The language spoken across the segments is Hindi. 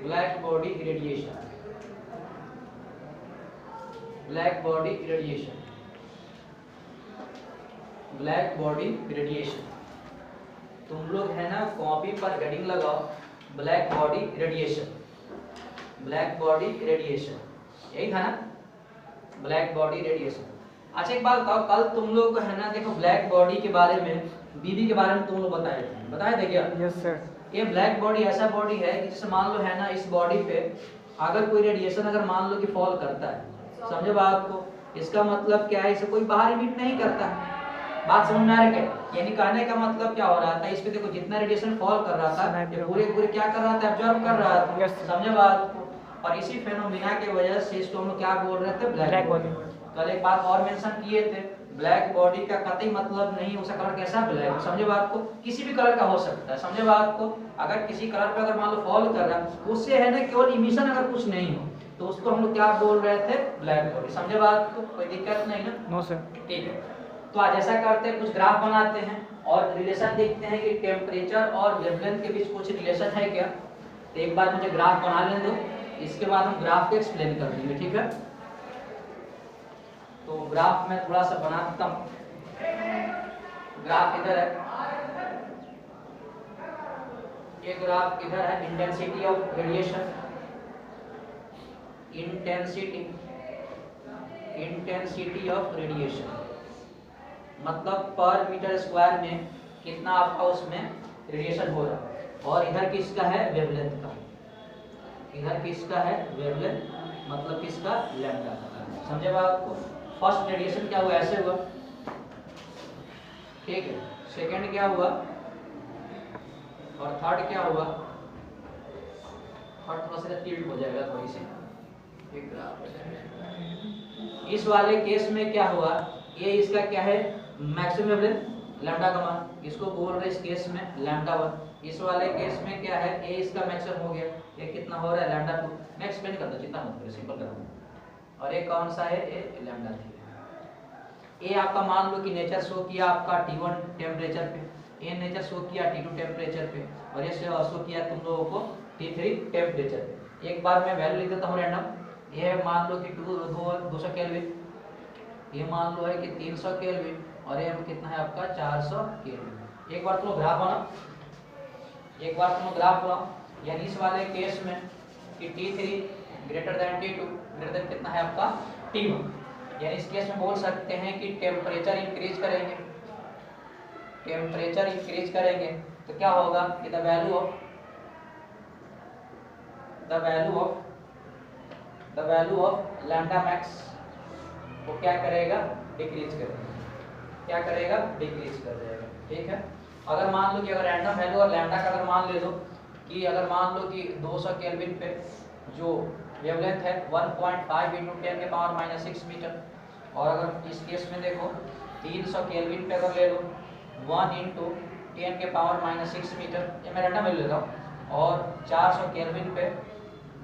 Black body irradiation, black body irradiation, black body irradiation. तुम लोग है ना कॉपी पर हेडिंग लगाओ black body irradiation, black body irradiation, यही था ना ब्लैक बॉडी इरेडिएशन। अच्छा एक बात बताओ, कल तुम लोग है ना देखो ब्लैक बॉडी के बारे में, बीबी के बारे में तुम लोग बताए थे क्या? Yes sir. ये ब्लैक बॉडी ऐसा बॉडी है कि जैसे मान लो है ना इस बॉडी पे अगर कोई रेडिएशन अगर मान लो कि फॉल करता है, समझे बात को, इसका मतलब क्या है, इसे कोई बाहर इमिट नहीं करता है। बात समझ में आ रही है? यानी कहने का मतलब क्या हो रहा था, इस पे देखो जितना रेडिएशन फॉल कर रहा था ये पूरे क्या कर रहा था, एब्जॉर्ब कर रहा था, समझे बात को। और इसी फेनोमेना की वजह से इसको हम लोग क्या बोल रहे थे, ब्लैक बॉडी। कल एक बात और मेंशन किए थे, ब्लैक बॉडी का कतई मतलब नहीं उसका कलर कैसा ब्लैक, समझे बात को, किसी भी कलर का हो सकता है, समझे बात को। अगर किसी कलर पे अगर मान लो फॉल कर रहा है उससे है ना केवल इमिशन अगर कुछ नहीं हो तो उसको हम लोग क्या बोल रहे थे, ब्लैक बॉडी, समझे बात को, कोई दिक्कत नहीं ना? No sir. ठीक है, तो आज ऐसा करते हैं, कुछ ग्राफ बनाते हैं और रिलेशन देखते हैं कि टेम्परेचर और वेवलेंथ के बीच कुछ रिलेशन है क्या। तो एक बार मुझे ग्राफ बना लेने दो, इसके बाद हम ग्राफ को एक्सप्लेन कर देंगे, ठीक है। तो ग्राफ में थोड़ा सा बना देता हूँ, ग्राफ इधर है, ये ग्राफ इधर है, intensity of radiation, intensity of radiation मतलब पर मीटर स्क्वायर में कितना आपका उसमें रेडिएशन हो रहा है। और इधर किसका है, वेवलेंथ का, इधर किसका है, वेवलेंथ मतलब किसका, लैम्डा का, समझे बात को। फर्स्ट रेडिएशन क्या हुआ, ऐसे हुआ, ठीक है। सेकंड क्या हुआ और थर्ड क्या हुआ, थर्ड थोड़ा सा टिल्ट हो जाएगा थोड़ी सी, एक ग्राफ। इस वाले केस में क्या हुआ, ये इसका क्या है, मैक्सिमम वेवलेंथ लैम्डा का मान, इसको बोल रहे इस केस में लैम्डा 1। इस वाले केस में क्या है, ए इसका मैक्सिमम हो गया, ये कितना हो रहा है, लैम्डा 2। मैं एक्सप्लेन करता हूं, चिंता मत करो, सिंपल कर रहा हूं। और ये कौन सा है, ए लैम्डा 3। ए आपका मान लो कि नेचर शो किया आपका T1 टेम्परेचर पे, ए नेचर शो किया T2 टेम्परेचर पे, और ये शो किया तुम लोगों को T3 टेम्परेचर पे। एक बार मैं वैल्यू लिख देता हूं रैंडम। ये मान लो कि 200 केल्विन, ये मान लो है कि 300 केल्विन, और ये कितना है आपका 400 केल्विन। एक बार तुम ग्राफ बनाओ, एक बार तुम ग्राफ बनाओ, यानी इस वाले केस में कि T3 greater than T2 greater than कितना है आपका T1, यानी इस केस में बोल सकते हैं कि टेम्परेचर इंक्रीज करेंगे, टेम्परेचर इंक्रीज करेंगे तो क्या होगा कि the value of lambda max वो क्या करेगा, डिक्रीज करेगा, क्या करेगा, डिक्रीज कर देगा, ठीक है। अगर मान लो कि अगर रैंडम वैल्यू और लैम्डा का अगर मान ले लो कि अगर मान लो कि 200 केल्विन पे जो वेवलेंथ है 1.5 × 10⁻⁻6 मीटर, और अगर इस केस में देखो 300 केल्विन पे अगर ले लो 1 × 10⁻⁻6 मीटर, ये मैं रैंडम वैल्यू लेता हूँ, और 400 केल्विन पे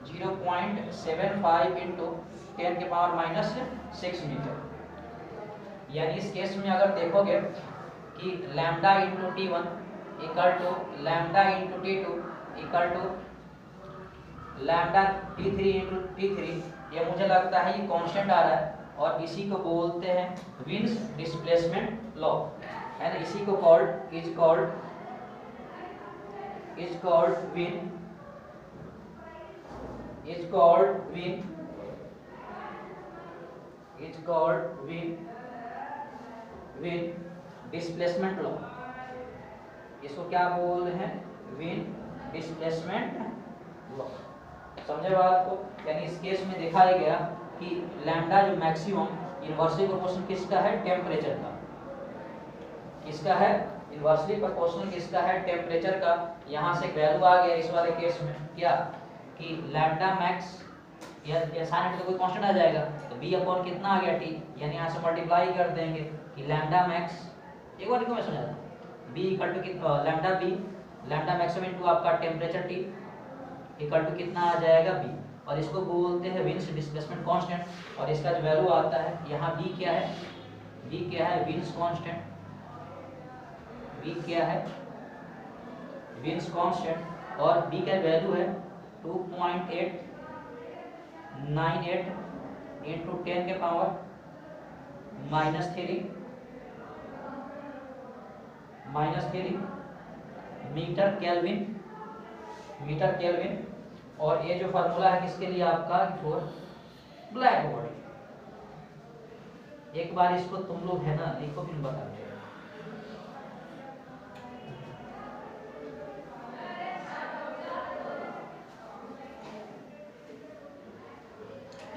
0.75 × 10⁻⁻6 मीटर। यानी इस केस में अगर देखोगे कि lambda × T1 equal to lambda × T2 equal to lambda T3 × T3, ये मुझे लगता है ये कांस्टेंट आ रहा है, और इसी को बोलते हैं विन्स डिस्प्लेसमेंट लॉ, है ना। इसी को is called win displacement law, इसको क्या बोल रहे हैं, विन डिस्प्लेसमेंट लॉ, समझे बात को। यानी इस केस में देखा गया कि लैम्डा जो मैक्सिमम इनवर्सली प्रोपोर्शनल किसका है, टेम्परेचर का, किसका है, इनवर्सली प्रोपोर्शनल किसका है, टेम्परेचर का। यहाँ से वैल्यू आ गया इस वाले केस में क्या कि लैम्डा मैक्स, या साइन तो कोई कांस्टेंट आ जाएगा, तो b अपॉन कितना आ गया t, यानी यहाँ से मल्टीप्लाई कर देंगे कि लैम्डा मैक्स, एक बार मैं समझाता हूँ, b equal to lambda maximum into आपका टेम्परेचर t इक्वल टू कितना आ जाएगा b, और इसको बोलते हैं विन्स डिस्प्लेसमेंट कांस्टेंट, और इसका जो वैल्यू आता है यहाँ b क्या है, विन्स कांस्टेंट, b क्या है, विन्स कांस्टेंट, और b का वैल्यू है 2.898 इंटू 10 के पावर -3 मीटर केल्विन। और ये जो फार्मूला है किसके लिए आपका, फॉर ब्लैक बॉडी। एक बार इसको तुम लोग है ना लिखो, फिर बता दो।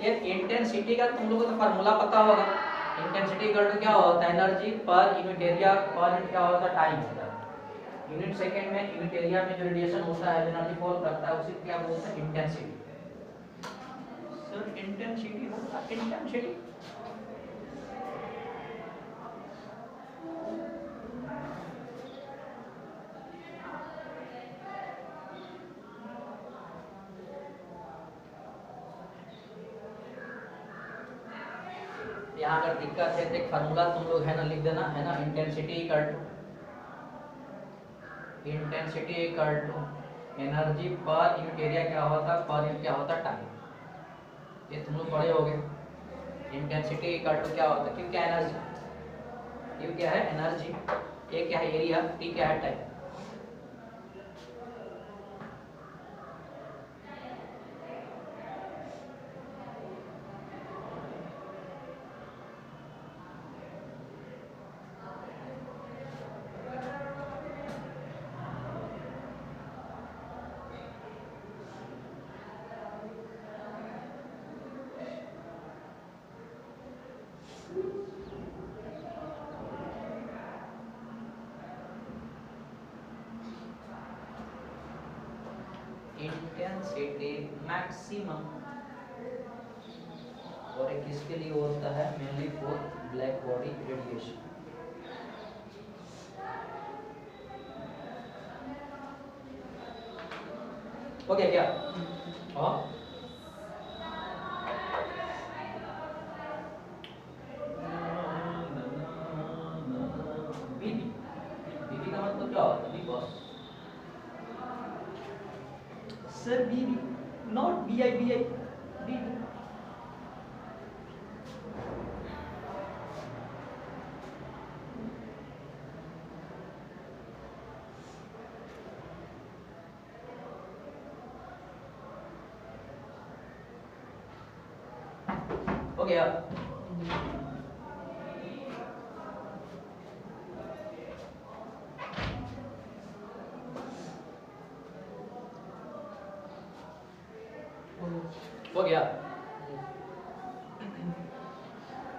ये इंटेंसिटी का तुम लोगों को तो फार्मूला पता होगा। इंटेंसिटी इक्वल टू क्या होता है, एनर्जी पर यूनिट एरिया पर यूनिट क्या होता है, टाइम होता है। यूनिट सेकंड में यूनिट एरिया में जो रेडिएशन होता है, एनर्जी फॉल करता है, उसे क्या बोलते हैं, इंटेंसिटी। सर इंटेंसिटी होता है, इंटेंसिटी यहाँ अगर दिक्कत है तो एक फार्मूला तुम लोग है ना लिख देना, है ना, इंटेंसिटी इक्वल टू एनर्जी पर यूनिट एरिया क्या होता है, पर यूनिट क्या होता है, टाइम। ये तुम लोग पढ़े होगे। इंटेंसिटी इक्वल टू क्या होता है, क्यू क्या एनर्जी, क्यू क्या है एनर्जी, ए क्या है एरिया, टी क्या है टाइम। इंटेंसिटी मैक्सिमम, और एक किसके लिए होता है, mainly for black body radiation. हो गया क्या? और बीबी, बीबी का मतलब क्या होता है, big boss. Sir BB not BI BB. हो गया। हो गया।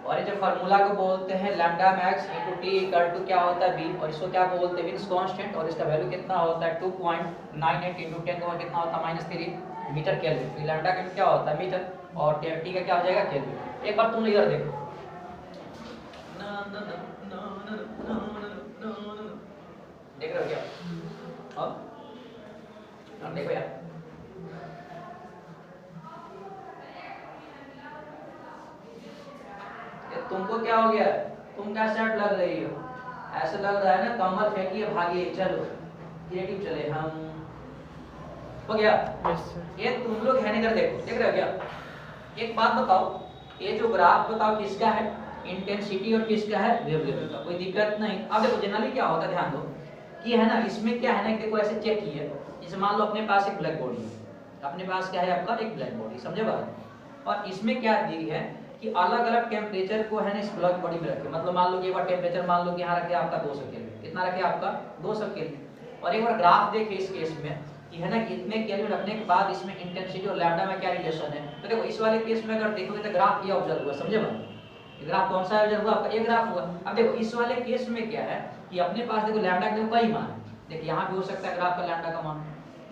और ये जो फार्मूला को बोलते हैं lambda max into T equal to क्या होता है, बी, और इसको क्या बोलते हैं, विंस कांस्टेंट, और इसका वैल्यू कितना होता है 2.98 इनटू 10 का कितना होता है -3 मीटर केल्विन। तो लैम्डा का क्या होता है मीटर, और टी का क्या हो जाएगा केल्विन। एक बार तुम इधर देखो, देख रहे हो क्या? और देखो यार, तुमको क्या हो गया, तुम क्या सेट लग रही हो, ऐसा लग रहा है ना कमर फेंकिए भागिए, चलो क्रिएटिव चले हम। हो गया। ये तुम लोग है इधर देखो, देख रहे हो क्या? एक बात बताओ, ये जो ग्राफ बताओ किसका है, इंटेंसिटी, और किसका है, वेवलेंथ का। कोई दिक्कत नहीं। अब देखो जनरली क्या होता है, ध्यान दो कि है ना, इसमें क्या है ना, देखो ऐसे चेक किए, जैसे मान लो अपने पास एक ब्लैक बॉडी है, अपने पास क्या है आपका, एक ब्लैक बॉडी, समझे बात। और इसमें क्या दी है कि अलग अलग टेम्परेचर को है ना इस ब्लैक बॉडी में रखे। मतलब मान लो कि एक बार टेम्परेचर मान लो कि यहाँ रखे आपका 200 केल्विन, कितना रखे आपका 200 केल्विन। और एक बार ग्राफ देखिए इस केस में कि है ना कितने केल्विन रखने के बाद इसमें इंटेंसिटी और लैम्डा में क्या रिलेशन है। तो देखो इस वाले केस में अगर देखोगे तो ग्राफ ये ऑब्जर्व हुआ, समझे बात। ग्राफ कौन सा ऑब्जर्व हुआ आपका, ये ग्राफ हुआ। अब देखो इस वाले केस में क्या है कि अपने पास देखो लैम्डा का कई मान है। देखिए यहाँ भी हो सकता है ग्राफ का लैम्डा का मान,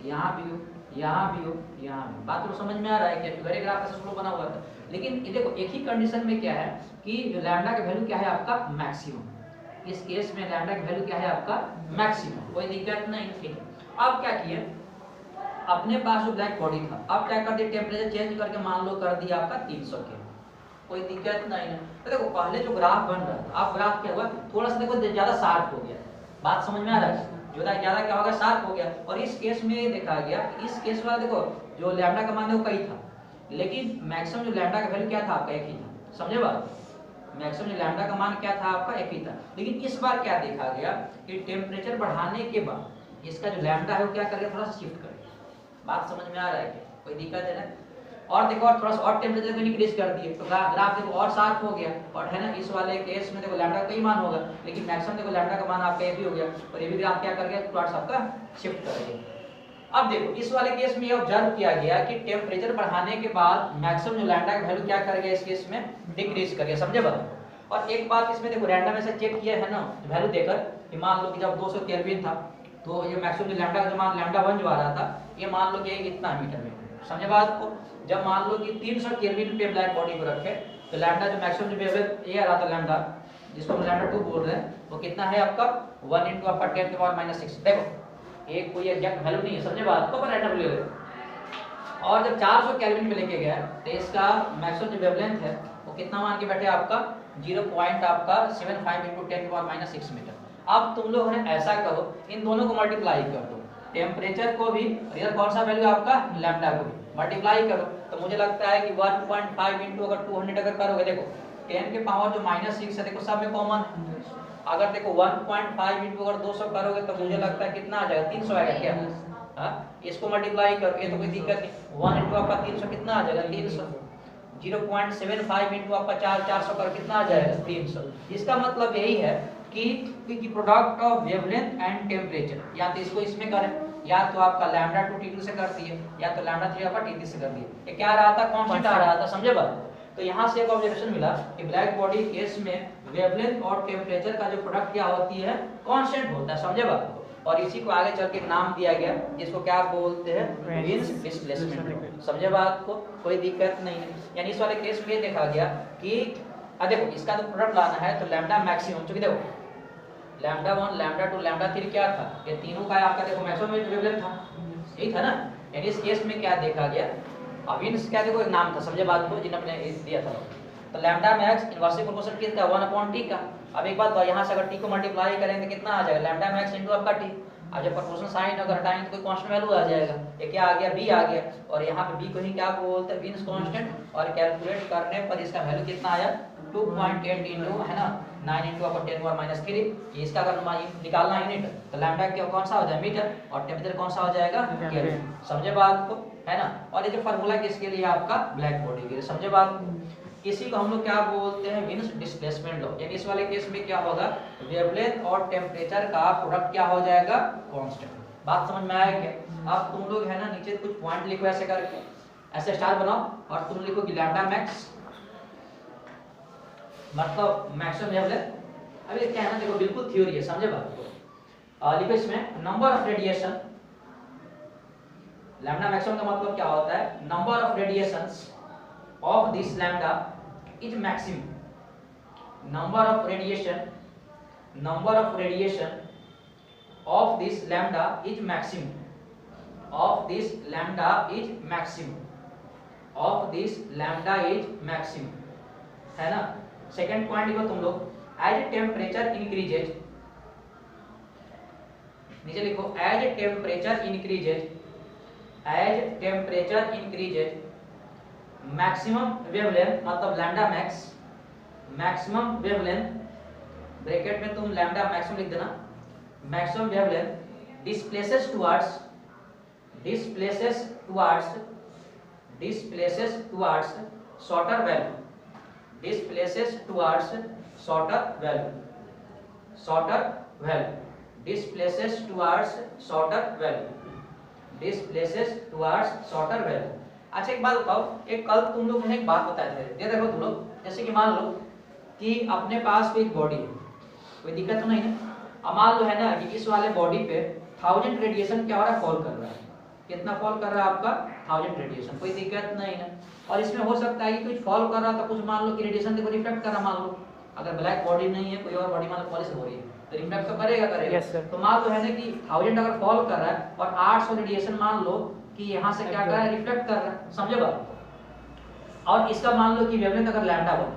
यहाँ भी हो, यहाँ भी हो, यहाँ भी। बात तो समझ में आ रहा है क्या, क्योंकि ग्राफ ऐसा स्लो बना हुआ था। लेकिन ये देखो एक ही कंडीशन में क्या है कि जो लैम्डा का वैल्यू क्या है आपका मैक्सिमम। इस केस में लैम्डा का वैल्यू क्या है आपका मैक्सिमम, कोई दिक्कत नहीं। ठीक है, अब क्या किए, अपने पास जो ब्लैक बॉडी था, अब क्या कर दिया, टेम्परेचर चेंज करके मान लो कर दिया आपका 300 के, कोई दिक्कत नहीं है। तो देखो पहले जो ग्राफ बन रहा था, अब ग्राफ क्या हुआ, थोड़ा सा देखो ज्यादा शार्प हो गया। बात समझ में आ रहा है, ज्यादा क्या होगा, शार्प हो गया। और इस केस में देखा गया, इस केस वाला देखो जो लैम्डा का मान है वो कई था, लेकिन मैक्सिमम जो लैम्डा का वैल्यू क्या था आपका, एक ही था। समझे बात, मैक्सिमम जो लैम्डा का मान क्या था आपका, एक ही था। लेकिन इस बार क्या देखा गया कि टेम्परेचर बढ़ाने के बाद इसका जो लैम्डा है वो क्या कर गया, थोड़ा सा शिफ्ट कर गया। बात समझ में आ रहा है क्या, कोई दिक्कत है ना? और देखो और थोड़ा सा और टेम्परेचर को इंक्रीज कर दिए तो ग्राफ देखो और शार्प हो गया। और है ना, इस वाले केस में देखो लैम्डा का ही मान होगा, लेकिन मैक्सिमम देखो लैम्डा का मान आपका एक ही हो गया, और ये भी ग्राफ क्या कर गया, थोड़ा सा आपका शिफ्ट कर गया। अब देखो इस वाले केस में ये ऑब्जर्व किया गया कि टेम्परेचर बढ़ाने के बाद मैक्सिमम जो लैम्डा का वैल्यू क्या कर गया, इस केस में डिक्रीज कर गया। समझे बात? और एक बात इसमें देखो रैंडम ऐसे चेक किया है ना वैल्यू देकर कि मान लो कि जब 200 केल्विन था तो ये मैक्सिमम जो लैम्डा का जो मान लैम्डा 1 जो आ रहा था, ये मान लो कि इतना मीटर में। समझे बात को? जब मान लो कि 300 केल्विन पे ब्लैक बॉडी को रखे तो लैम्डा जो मैक्सिमम जो वेवलेंथ ये आ रहा था लैम्डा, जिसको हम लैम्डा 2 बोल रहे हैं, वो कितना है आपका 1 × आपका 10⁻⁻⁶। देखो एक कोई एग्जैक्ट वैल्यू नहीं है, समझे बात को, पर रैंडम ले ले। और जब 400 केल्विन पे लेके गया तो इसका मैक्सिमम जो वेवलेंथ है वो कितना मान के बैठे आपका 0.75 × 10⁻⁻⁶ मीटर। अब तुम लोग है ऐसा करो, इन दोनों को मल्टीप्लाई कर दो, टेम्परेचर को भी और इधर कौन सा वैल्यू आपका लैम्डा को भी मल्टीप्लाई करो, तो मुझे लगता है कि 1.5 × अगर 200 अगर करोगे, देखो 10 के पावर जो -6 है देखो सब में कॉमन है। अगर देखो 1.5 × अगर 200 करोगे तो मुझे लगता है कितना आ जाएगा, 300 आएगा क्या? हाँ, इसको मल्टीप्लाई करके तो कोई दिक्कत नहीं। 1 × आपका 300 कितना आ जाएगा, 300। 0.75 × आपका 400 कर कितना आ जाएगा, 300। इसका मतलब यही है कि product of wavelength and temperature, या तो इसको इसमें करें, या तो आपका लैम्डा 2 T2 से कर दिए, या तो लैम्डा 3 आपका T3 से कर दिए। ये क्या आ रहा था, कांस्टेंट आ रहा था। समझे बात? तो यहाँ से एक ऑब्जर्वेशन मिला कि ब्लैक बॉडी केस में वेवलेंथ और टेम्परेचर का जो प्रोडक्ट क्या होती है, कांस्टेंट होता है। समझे बात? और इसी को आगे चल के नाम दिया गया जिसको क्या बोलते हैं, विंस डिस्प्लेसमेंट। समझे बात को, कोई दिक्कत नहीं है। यानी इस वाले केस में देखा गया कि देखो इसका तो प्रोडक्ट लाना है तो लैम्डा मैक्सिमम, चूंकि देखो लैम्डा 1 लैम्डा 2 लैम्डा 3 क्या था, ये तीनों का आपका देखो मैक्सिमम वेवलेंथ था, यही था ना। यानी इस केस में क्या देखा गया, अब विंस क्या देखो एक नाम था। समझे बात को, जिन्होंने दिया था तो लैम्डा मैक्स इनवर्सली प्रोपोर्शनल किसका, 1/t का। अब एक बात यहाँ से अगर t को मल्टीप्लाई करेंगे तो कितना आ जाएगा, लैम्डा मैक्स इनटू आपका t। अब जब प्रोपोर्शनल साइन अगर हटाएंगे तो कोई कांस्टेंट वैल्यू आ जाएगा, ये क्या आ गया, b आ गया। और यहाँ पे b को ही क्या बोलते हैं, विंस कांस्टेंट। और कैलकुलेट करने पर इसका वैल्यू कितना आया, 2.8 इनटू है ना 9 इनटू आपका 10⁻⁻3। इसका अगर निकालना यूनिट तो लैम्डा क्या कौन सा हो जाएगा, मीटर, और टेम्परेचर कौन सा हो जाएगा, केल्विन। समझे बात को, है ना। और ये जो फार्मूला किसके लिए, आपका ब्लैक बॉडी के लिए। समझे बात, इसी को हम लोग क्या बोलते हैं, विंस डिस्प्लेसमेंट लॉ। यानी इस वाले केस में क्या होगा, वेवलेंथ और टेम्परेचर का प्रोडक्ट क्या हो जाएगा, कांस्टेंट। बात समझ में आया क्या? अब तुम लोग है ना नीचे कुछ पॉइंट लिखो ऐसे करके, ऐसे स्टार बनाओ और तुम लिखो कि लैम्डा मैक्स मतलब मैक्सिमम वेवलेंथ। अभी क्या है ना, देखो बिल्कुल थ्योरी है, समझे बात को। लिखो इसमें number of radiation, lambda maximum का मतलब क्या होता है, number of radiations of this lambda is maximum. Number of radiation of this lambda is maximum. Of this lambda is maximum. Of this lambda is maximum. है ना। सेकेंड पॉइंट लिखो तुम लोग, as temperature increases, नीचे लिखो as temperature increases maximum wavelength मतलब lambda max, maximum wavelength bracket में तुम लैम्डा मैक्सिमम लिख देना, maximum wavelength displaces towards shorter value, displaces towards shorter value, displaces towards shorter value. अच्छा एक बात बताओ, एक कल तुम लोग ने एक बात बताए थे, ये देखो तुम लोग, जैसे कि मान लो कि अपने पास कोई बॉडी है, कोई दिक्कत तो नहीं ना। अब मान लो है ना कि इस वाले बॉडी पे 1000 रेडिएशन क्या हो रहा है, फॉल कर रहा है। कितना फॉल कर रहा है आपका, 1000 रेडिएशन, कोई दिक्कत नहीं ना। और इसमें हो सकता है कि कुछ फॉल कर रहा था, कुछ मान लो कि रेडिएशन देखो रिफ्लेक्ट कर रहा, मान लो अगर ब्लैक बॉडी नहीं है, कोई और बॉडी मान लो पॉलिश हो रही है तो रिफ्लेक्ट तो करेगा। तो मान लो है ना कि 1000 अगर फॉल कर रहा है और 800 रेडिएशन मान लो कि यहाँ से क्या कर रहा है, रिफ्लेक्ट कर रहा है। समझे बात? और इसका मान लो कि वेवलेंथ अगर लैम्डा 1,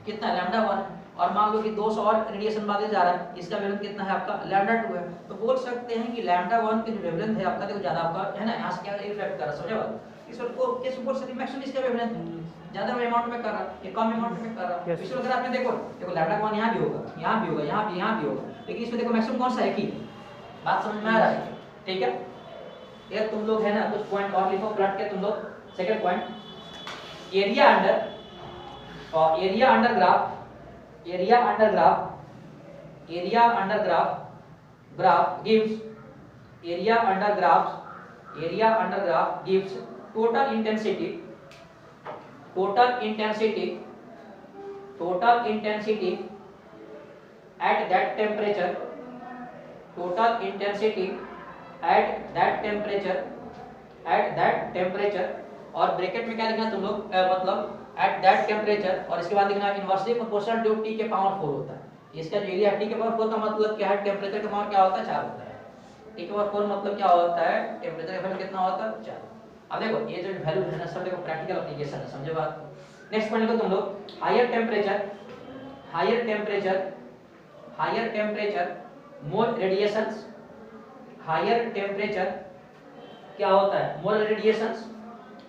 कितना लैम्डा 1, और मान लो कि 200 और रेडिएशन बाद जा रहा है, इसका वेवलेंथ कितना है आपका लैम्डा 2 है, तो बोल सकते हैं कि लैम्डा 1 की जो वेवलेंथ है आपका देखो ज्यादा आपका है ना, यहाँ से क्या इफेक्ट कर रहा है, समझे बात। इस को कैसे बोल सकते हैं मैक्सिमम इसका वेवलेंथ ज्यादा अमाउंट में कर रहा है, ये कम अमाउंट में कर रहा है। इस ग्राफ में देखो देखो लैम्डा 1 यहाँ भी होगा, यहाँ भी होगा, यहाँ भी होगा, लेकिन इसमें देखो मैक्सिमम कौन सा है कि बात समझ में आ रहा है, ठीक है। ये तुम लोग है ना कुछ पॉइंट और लिखो प्लॉट के तुम लोग। सेकंड पॉइंट, एरिया अंडर और area under graph gives total intensity at that temperature और ब्रैकेट में क्या लिखना तुम लोग मतलब at that temperature और इसके बाद लिखना इनवर्सली प्रोपोर्शनल टू t के पावर 4 होता है। इसका जो एरिया t के पावर 4 का मतलब क्या है, टेम्परेचर का पावर क्या होता है 4 होता है। t के पावर 4 मतलब क्या होता है, टेम्परेचर का वैल्यू कितना होता है 4। अब देखो ये जो वैल्यू है ना सब देखो प्रैक्टिकल एप्लीकेशन है, समझे बात। नेक्स्ट पॉइंट लिखो तुम लोग, higher temperature more radiations. Higher temperature क्या होता है, more radiations,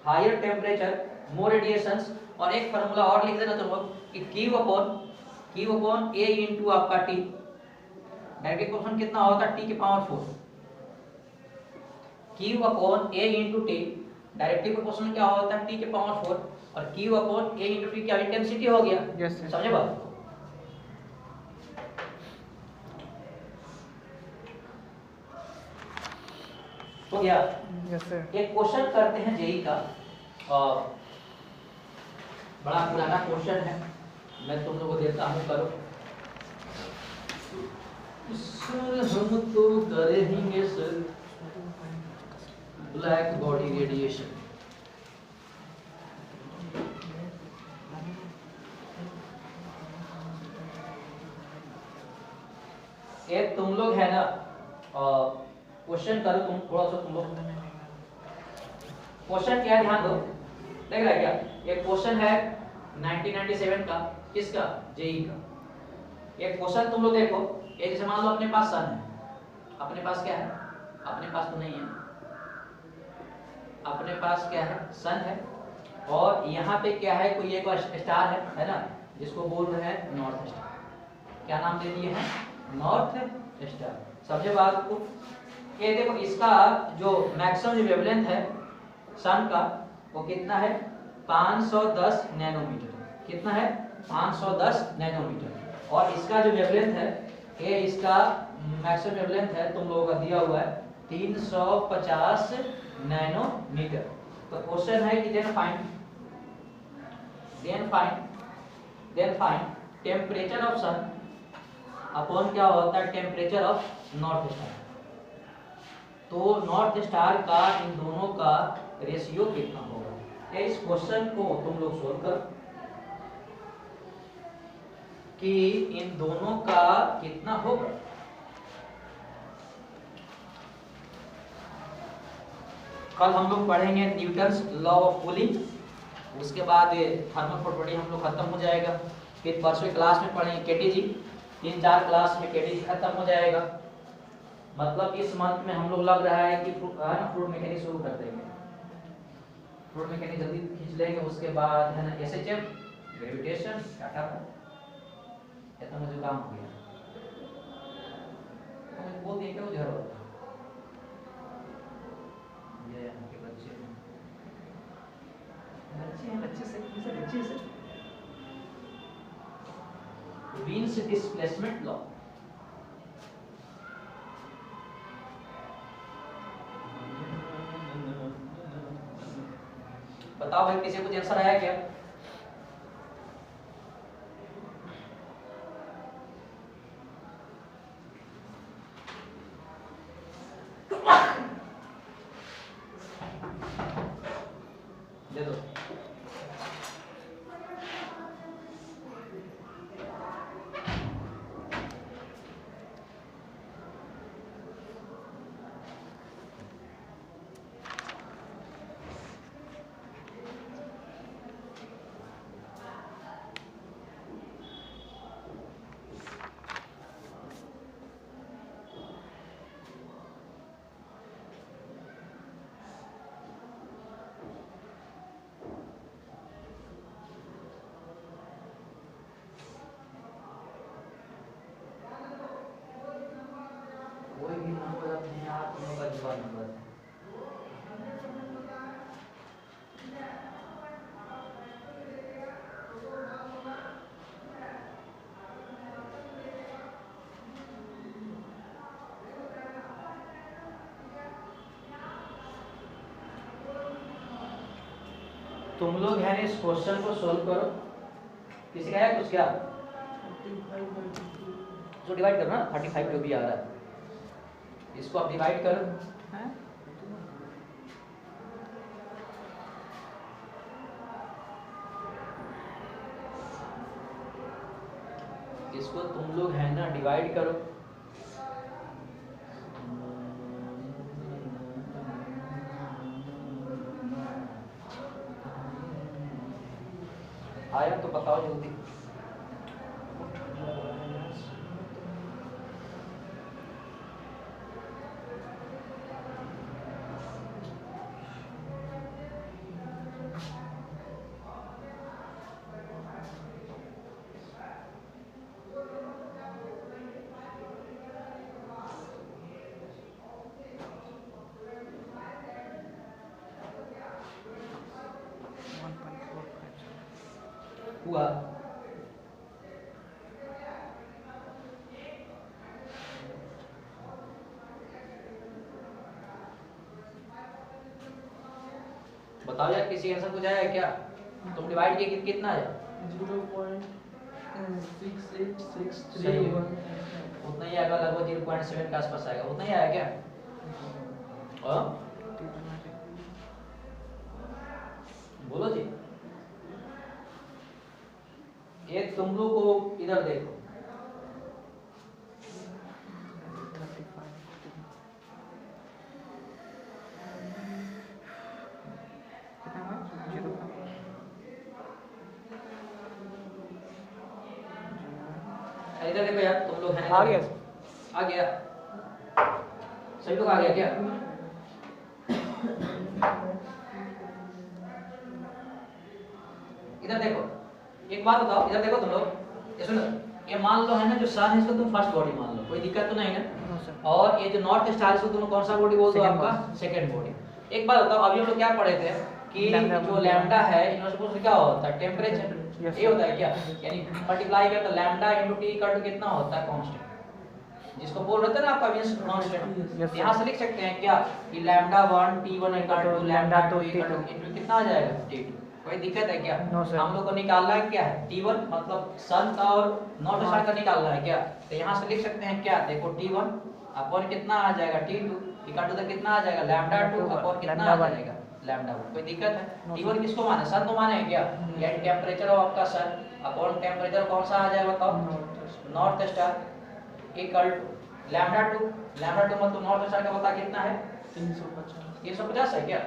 higher temperature more radiations. और एक फार्मूला और लिख देना तुम लोग कि Q अपॉन A इनटू आपका T, डायरेक्ट इक्वेशन कितना होता है T के power 4। Q upon A into T, direct equation क्या होता है T के पावर 4 और Q upon A into T क्या इंटेंसिटी हो गया, समझे बात। हो गया। एक क्वेश्चन करते हैं जेई का, बड़ा पुराना क्वेश्चन है, मैं तुम लोगों को देता हूँ, करो। सर हम तो करेंगे सर ब्लैक बॉडी रेडिएशन। एक तुम लोग है ना क्वेश्चन करो, तुम थोड़ा सा तुम लोग क्वेश्चन क्या है ध्यान दो, देख रहा है क्या, एक क्वेश्चन है 1997 का, किसका, जेई का। एक क्वेश्चन तुम लोग देखो, ये जैसे मान लो अपने पास सन है, अपने पास क्या है, अपने पास तो नहीं है, अपने पास क्या है सन है, और यहाँ पे क्या है कोई एक स्टार है ना, जिसको बोल रहे हैं नॉर्थ स्टार। क्या नाम दे दिए हैं, नॉर्थ स्टार, समझे बात को। ये देखो इसका जो मैक्सिमम वेवलेंथ है सन का वो कितना है 510 नैनोमीटर, कितना है 510 नैनोमीटर। और इसका जो वेवलेंथ है ये इसका मैक्सिमम वेवलेंथ है तुम लोगों का दिया हुआ है 350 नैनोमीटर। तो क्वेश्चन है कि then find temperature of sun upon क्या होता है टेम्परेचर ऑफ नॉर्थ स्टार। तो नॉर्थ स्टार का इन दोनों का रेशियो कितना होगा। इस क्वेश्चन को तुम लोग सोल्व करो कि इन दोनों का कितना होगा। कल हम लोग पढ़ेंगे न्यूटन्स लॉ ऑफ कूलिंग, उसके बाद थर्मल प्रॉपर्टी हम लोग खत्म हो जाएगा। फिर परसों क्लास में पढ़ेंगे केटीजी, 3-4 क्लास में केटीजी खत्म हो जाएगा। मतलब इस मंथ में हम लोग लग रहा है कि फ्लूइड मैकेनिक्स शुरू कर देंगे। फ्लूइड मैकेनिक्स जल्दी खींच लेंगे, उसके बाद है ना एसएचएफ, ग्रेविटेशन, डाटा इतना मुझे काम हो गया। तो बोल दिया क्या उधर होता ये आपके बच्चे से वीन्स डिस्प्लेसमेंट लॉ। बताओ भाई किसी को आंसर आया क्या। दे दो। तुम लोग है इस क्वेश्चन को सोल्व करो। किसी का है कुछ क्या? जो डिवाइड करो ना 35 जो भी आ रहा है इसको आप डिवाइड करो। इसको तुम लोग है ना डिवाइड करो। आया तो बताओ जल्दी। हुआ बताओ यार, किसी आंसर को जाएगा क्या? तुम डिवाइड किए कितना है? 0.6863 उतना ही आएगा, लगभग 0.7 के आसपास आएगा। उतना ही आया क्या? बोलो जी। ये तुम लोग को इधर देखो, इधर देखो यार, तुम लोग हैं। आ गया सभी लोग आ गया क्या? इधर देखो, एक बात बताओ, इधर देखो तुम लोग, ये सुनो, ये मान लो है ना जो सन है इसको तुम फर्स्ट बॉडी मान लो, कोई दिक्कत तो नहीं है। और ये जो नॉर्थ स्टार इसको तुम कौन सा बॉडी बोल दो? आपका सेकंड बॉडी। एक बात बताओ, अभी हम लोग क्या पढ़े थे कि जो लैम्डा है इनमें क्या होता है? टेम्परेचर। ये होता है क्या? यानी मल्टीप्लाई करता lambda into T equal to कितना होता है? कांस्टेंट, जिसको बोल रहे थे ना आपका मींस कांस्टेंट। यहां से लिख सकते हैं क्या कि lambda 1 t1 equal to lambda 2 equal to कितना आ जाएगा? t2। कोई दिक्कत है क्या? हम लोग को निकालना है क्या है? t1 मतलब सन का और नॉर्थ स्टार का निकालना है क्या? तो यहां से लिख सकते हैं क्या? देखो t1 अपॉन कितना आ जाएगा? t2 इक्वल टू कितना आ जाएगा? लैम्डा 2 अपॉन कितना आ जाएगा? लैम्डा 1। कोई दिक्कत है? t1 किसको माने? सन तो माने क्या? या टेंपरेचर ऑफ आपका सन अपॉन टेंपरेचर कौन सा आ जाएगा बताओ? North star equal to lambda 2 मतलब नॉर्थ स्टार का पता कितना है? 350 है क्या?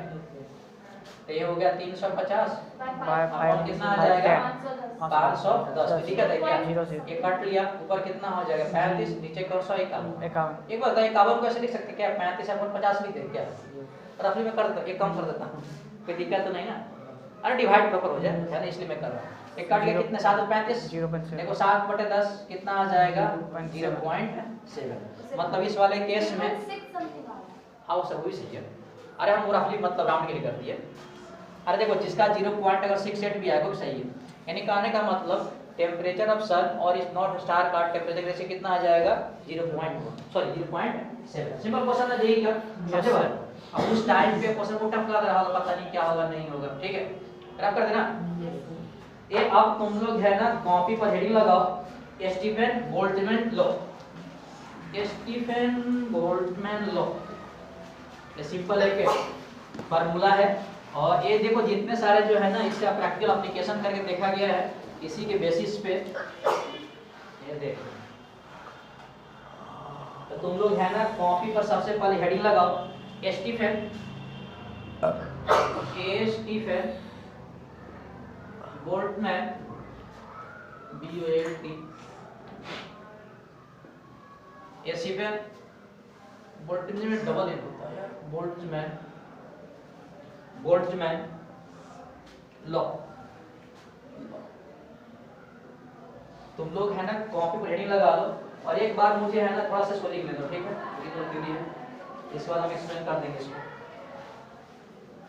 तो ये हो गया 350 अपॉन कितना आ जाएगा? 510। दिक्कत है क्या? ये काट लिया, ऊपर कितना हो जाएगा? 35, नीचे कौन सा? 51। एक बात बताओ, 51 को ऐसे लिख सकते क्या? 35 अपॉन 50 लिख दे क्या? रफली में कर देता, एक कम कर देता हूं, कोई दिक्कत तो नहीं ना? अरे डिवाइड प्रॉपर हो जाए है ना, इसलिए मैं कर रहा हूं। एक काट लिया, कितना? 7 और 35 देखो 7/10 कितना आ जाएगा? 0.7। मतलब इस वाले केस में हाँ वो सब वही सही है। अरे हम रफली मतलब राउंड के लिए कर दिए। अरे देखो जिसका 0.68 भी आएगा वो सही है। यानी कहने का मतलब टेम्परेचर ऑफ सन और इस नॉर्थ स्टार का टेम्परेचर रेशियो कितना आ जाएगा? 0.7। सिंपल क्वेश्चन है, यही क्या समझे बात? अब उस टाइम पे क्वेश्चन को टफ लग रहा होगा, पता नहीं क्या होगा नहीं होगा, ठीक है रब कर देना। ये अब तुम लोग है ना कॉपी पर हेडिंग लगाओ, Stefan Boltzmann law. Stefan Boltzmann law ये सिंपल है कि फार्मूला है। और ये देखो जितने सारे जो है ना इसका प्रैक्टिकल एप्लीकेशन करके देखा गया है, इसी के बेसिस पे ये देखो। तो तुम लोग है ना कॉपी पर सबसे पहले हेडिंग लगाओ, Stefan Boltzmann BOLT Stefan Boltzmann में डबल एन होता है, बोल्ट्जमैन लॉ। तुम लोग है ना कॉपी पर हेडिंग लगा लो और एक बार मुझे है ना थोड़ा सा इसको लिख लेना, ठीक है? ये तो थ्योरी है, इस बार हम एक्सप्लेन कर देंगे इसको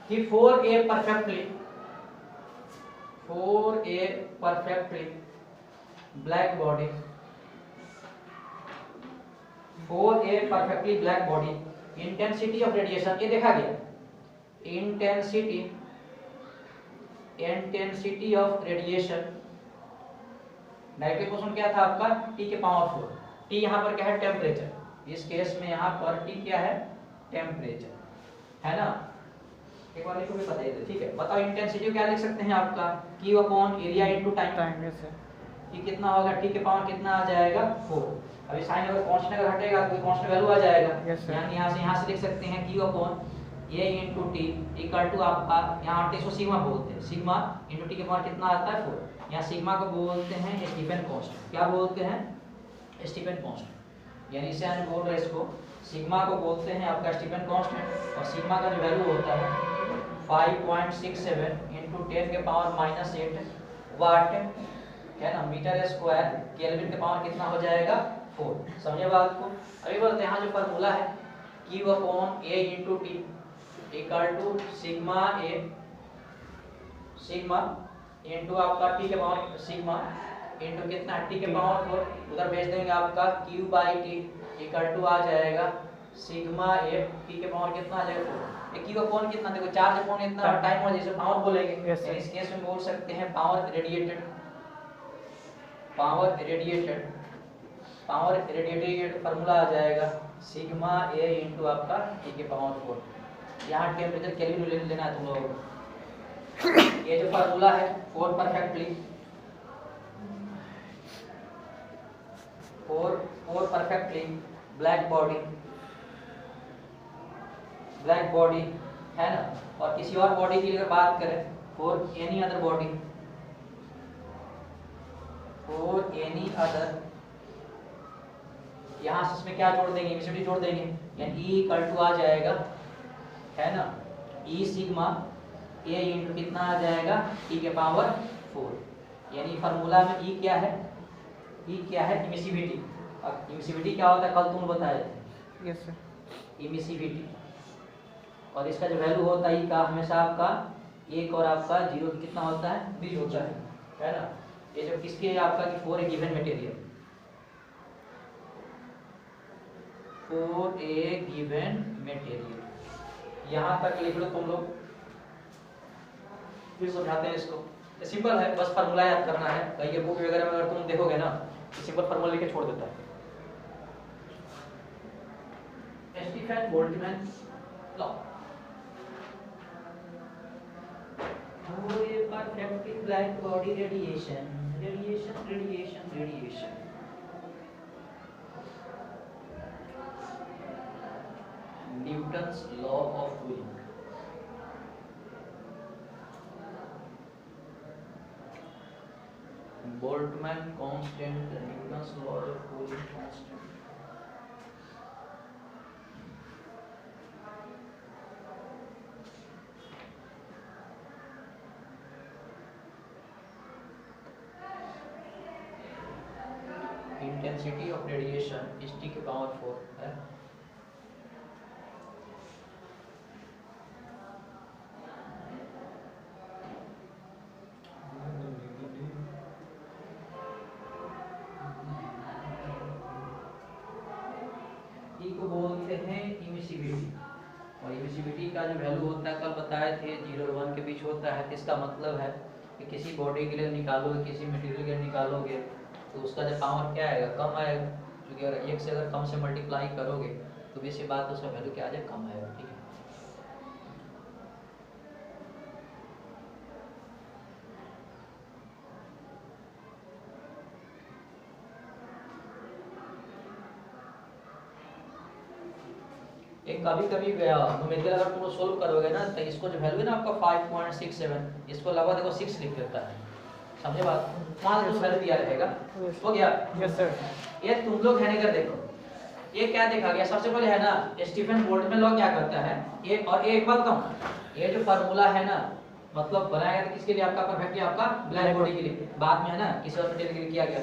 कि for a perfectly black body, intensity of radiation, ये देखा गया, intensity intensity of radiation, direct question क्या था आपका, T के पावर 4। T यहाँ पर क्या है, टेम्परेचर, इस केस में यहाँ पर T क्या है, टेम्परेचर, है ना। एक बार लिखो, पता है ठीक है। बताओ इंटेंसिटी क्या लिख सकते हैं आपका, Q upon area into time, ये कितना होगा, T के पावर कितना आ जाएगा 4। अभी साइन अगर कांस्टेंट अगर हटेगा तो कांस्टेंट वैल्यू आ जाएगा, यानी यहाँ से लिख सकते हैं Q upon A into T equal to आपका, यहाँ हटते इसको सिग्मा बोलते हैं, सिग्मा इनटू T के पावर कितना आता है 4। यहाँ सिग्मा को बोलते हैं स्टीफन कांस्टेंट, क्या बोलते हैं, स्टीफन कांस्टेंट, यानी इसे हम बोल रहे हैं इसको, सिग्मा को बोलते हैं आपका स्टीफन कांस्टेंट, और सिग्मा का जो वैल्यू होता है 5.67 इनटू 10 के पावर -8 वाट, है ना, मीटर स्क्वायर, केल्विन के पावर कितना हो जाएगा 4। समझे बात को। अभी बोलते हैं यहाँ जो फार्मूला है Q upon A into T equal to sigma A sigma into आपका T के पावर सिग्मा इनटू कितना T के पावर 4, उधर भेज देंगे आपका Q by T equal to आ जाएगा सिग्मा A T के पावर कितना आ जाएगा 4। ये Q अपॉन कितना, देखो चार्ज अपॉन इतना टाइम हो, जैसे पावर बोलेंगे, इस केस में बोल सकते हैं power radiated, power radiated, power radiated formula आ जाएगा सिग्मा A इनटू आपका T के पावर 4। यहाँ टेम्परेचर केल्विन लेना है तुम लोगों को। ये जो फार्मूला है फॉर परफेक्टली ब्लैक बॉडी है ना, और किसी और बॉडी की अगर बात करें for any other body, for any other, यहाँ से इसमें क्या जोड़ देंगे, इमिसिविटी जोड़ देंगे, यानी E इक्वल टू आ जाएगा, है ना, E सिग्मा A इनटू कितना आ जाएगा T के पावर 4। यानी फार्मूला में E क्या है, E क्या है, इमिसिविटी। अब इमिसिविटी क्या होता है कल तुम बताए थे, यस सर, इमिसिविटी, और इसका जो वैल्यू होता है E का हमेशा आपका 1 और आपका 0 कितना होता है, बीच होता है ना। ये जो किसके आपका कि for a given material, for a given material, यहाँ तक लिख लो तुम लोग, फिर समझाते हैं इसको। सिंपल है, बस फार्मूला याद करना है, कहीं बुक वगैरह में अगर तुम देखोगे ना सिंपल फार्मूला लिख के छोड़ देता है। Stefan Boltzmann law, perfectly black body radiation, Newton's law of cooling, Boltzmann constant, Newton's law of cooling constant. Intensity of radiation इस T के पावर 4 है। E को बोलते हैं इमिसिविटी, और इमिसिविटी का जो वैल्यू होता है कल बताए थे 0 और 1 के बीच होता है। इसका मतलब है कि किसी बॉडी के लिए निकालोगे, किसी मटेरियल के लिए निकालोगे तो उसका जो पावर क्या आएगा, कम आएगा, क्योंकि अगर 1 से अगर कम से मल्टीप्लाई करोगे तो वैसी बात उसका वैल्यू क्या आ जाए, कम आएगा। ठीक है, एक कभी कभी न्यूमेरिकल अगर तुम सोल्व करोगे ना तो इसको जो वैल्यू है ना आपका 5.67, इसको अलावा देखो 6 लिख देता है। समझे बात, वहां तो वैल्यू दिया रहेगा, हो गया। Yes sir. ये तुम लोग हैनेगर देखो, ये क्या देखा गया, सबसे पहले है ना स्टीफन बोल्ट्जमैन लॉ क्या करता है, ये और एक बात कहूं, ये जो फार्मूला है ना मतलब बनाया गया था किसके लिए, आपका परफेक्टली आपका ब्लैक बॉडी के लिए, बाद में है ना किसी और मटेरियल के लिए किया गया।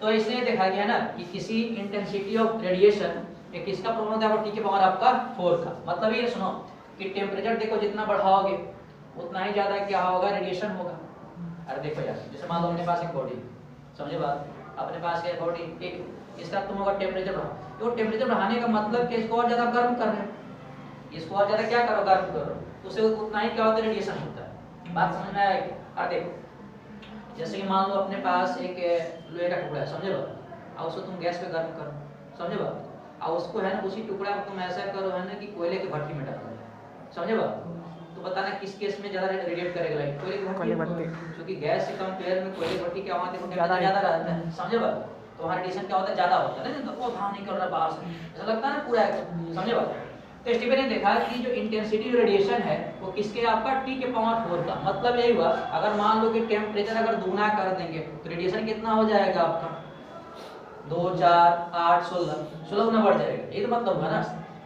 तो इसलिए देखा गया ना कि किसी इंटेंसिटी ऑफ रेडिएशन ये किसका प्रॉब्लम होता है, T के पावर आपका 4 का। मतलब ये सुनो कि टेम्परेचर देखो जितना बढ़ाओगे उतना ही ज्यादा क्या होगा, रेडिएशन होगा। अरे देखो यार, जैसे मान लो अपने पास एक बॉडी, समझे बात, अपने पास एक बॉडी, एक इसका तुम अगर टेम्परेचर बढ़ाओ, तो टेम्परेचर बढ़ाने का मतलब कि इसको और ज्यादा गर्म कर रहे हो, इसको और ज्यादा क्या करो, गर्म करो, तो उससे उतना ही क्या होता है, रेडिएशन होता है। बात समझ में आएगी? अब देखो जैसे कि मान लो अपने पास एक लोहे का टुकड़ा है, समझे बात, और उसको तुम गैस पे गर्म करो, समझे बात, और उसको है ना उसी टुकड़ा को तुम ऐसा करो है ना कि कोयले की भट्टी में डाल दो, समझे बात, तो बताना किस केस में ज्यादा रेडिएट करेगा लाइट? कोयले की भट्टी, क्योंकि गैस से कंपेयर में कोयले की भट्टी क्या होता है, ज्यादा रहता है, समझे बात, तो वहाँ रेडिएशन क्या होता है, ज्यादा होता है ना, तो वो भाव नहीं कर रहा बाहर से, ऐसा लगता है ना पूरा एकदम, समझे बात। तो स्टीफन ने देखा कि जो इंटेंसिटी रेडिएशन है वो किसके, आपका T के पावर 4 का, मतलब यही हुआ अगर मान लो कि टेम्परेचर अगर दुगना कर देंगे तो रेडिएशन कितना हो जाएगा आपका, 2 4 8 16 गुना बढ़ जाएगा, ये तो मतलब हुआ ना।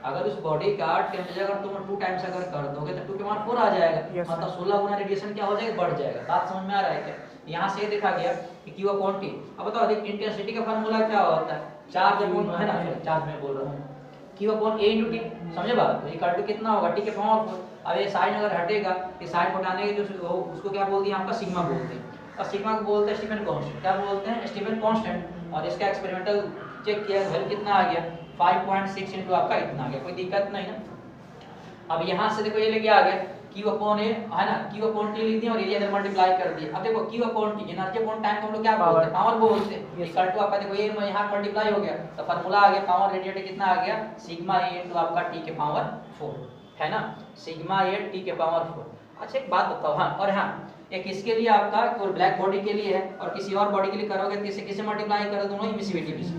अगर उस बॉडी का टेम्परेचर अगर तुम 2 टाइम्स अगर कर दोगे तो 2 के पावर 4 आ जाएगा, मतलब 16 गुना रेडिएशन क्या हो जाएगा, बढ़ जाएगा। बात समझ में आ रहा है क्या? यहाँ से ये देखा गया कि Q अपॉन T। अब बताओ देख इंटेंसिटी का फार्मूला क्या होता है, चार्ज अपॉन, है ना, चार्ज में बोल रहा हूँ, Q upon A into T, समझे बात, तो इक्वल टू कितना होगा, T के पावर 4। अब ये साइन अगर हटेगा, ये साइन हटाने के जो उसको क्या बोलते हैं, आपका सिग्मा बोलते हैं, और सिग्मा को बोलते हैं स्टीफन कांस्टेंट, क्या बोलते हैं, स्टीफन कांस्टेंट। और इसका एक्सपेरिमेंटल चेक किया, वैल्यू कितना आ गया, 5.6 इंटू आपका इतना आ गया, कोई दिक्कत नहीं ना। अब यहाँ से देखो ये लेके आ गया Q अपॉन A, है ना, Q अपॉन T लिख दिया और एरिया इधर मल्टीप्लाई कर दिया। अब देखो Q upon T energy upon time को हम लोग क्या बोलते हैं, पावर बोलते हैं, इक्वल टू आपका देखो ये यहाँ मल्टीप्लाई हो गया तो फार्मूला आ गया, पावर रेडिएटेड कितना आ गया, सिग्मा A इनटू आपका T के पावर 4, है ना, सिग्मा A T के पावर 4। अच्छा एक बात बताओ, हाँ, और हाँ एक इसके लिए आपका और ब्लैक बॉडी के लिए है, और किसी और बॉडी के लिए करोगे तो किसे मल्टीप्लाई करो, दोनों इमिसिविटी से।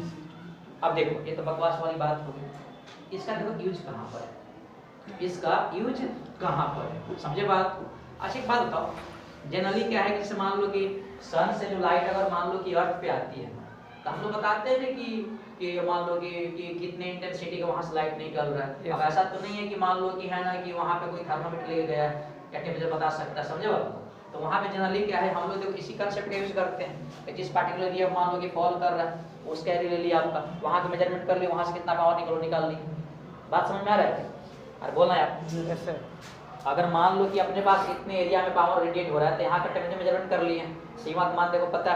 अब देखो ये तो बकवास वाली बात हो गई, इसका देखो यूज कहाँ पर है, इसका यूज कहाँ पर है, समझे बात। अच्छा एक बात बताओ, जनरली क्या है कि जैसे मान लो कि सन से जो लाइट अगर मान लो कि अर्थ पे आती है तो हम लोग बताते हैं कि मान लो कि कितने इंटेंसिटी का वहां से लाइट निकल रहा है। अब ऐसा तो नहीं है कि मान लो कि है ना कि वहां पे कोई थर्मामीटर ले गया है या टेम्परेचर बता सकता है, समझे बात। तो वहां पे जनरली क्या है, हम लोग देखो इसी कंसेप्ट का यूज करते हैं, जिस पार्टिकुलर एरिया मान लो कि फॉल कर रहा है उसका एरिया ले लिया आपका, वहां का मेजरमेंट कर लिया, वहां से कितना पावर निकाल ली। बात समझ में आ रहा है? अरे बोलना यार, अगर मान लो कि अपने पास इतने एरिया में पावर रेडिएट हो रहा है तो यहाँ का टेम्परेचर मेजरमेंट कर लिए, सीमा का मान देखो पता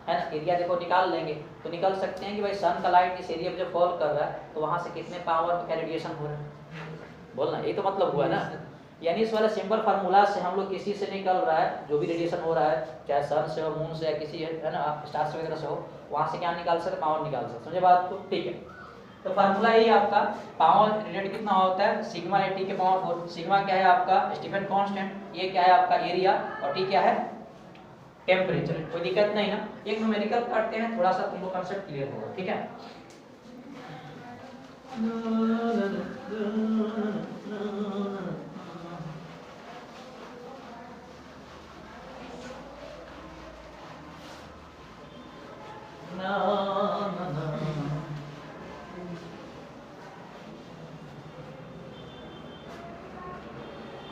है ना, एरिया देखो निकाल लेंगे तो निकाल सकते हैं कि भाई सन का लाइट इस एरिया पे जो फॉल कर रहा है तो वहां से कितने पावर का रेडिएशन हो रहा है, बोलना ये तो मतलब हुआ ना। यानी इस वाले सिंपल फार्मूला से हम लोग किसी से निकल रहा है जो भी रेडिएशन हो रहा है, चाहे सन से हो, मून से या किसी है ना स्टार्स वगैरह से हो, वहां से क्या निकाल सकते, पावर निकाल सकते, समझे बात को, ठीक है। तो फार्मूला यही आपका पावर रेडिएट कितना होता है, सिग्मा ए टी के पावर 4। सिग्मा क्या है आपका स्टीफन कांस्टेंट, ये क्या है आपका एरिया, और टी क्या है टेम्परेचर। कोई दिक्कत नहीं ना, एक न्यूमेरिकल करते हैं, थोड़ा सा तुमको कांसेप्ट क्लियर होगा, ठीक है।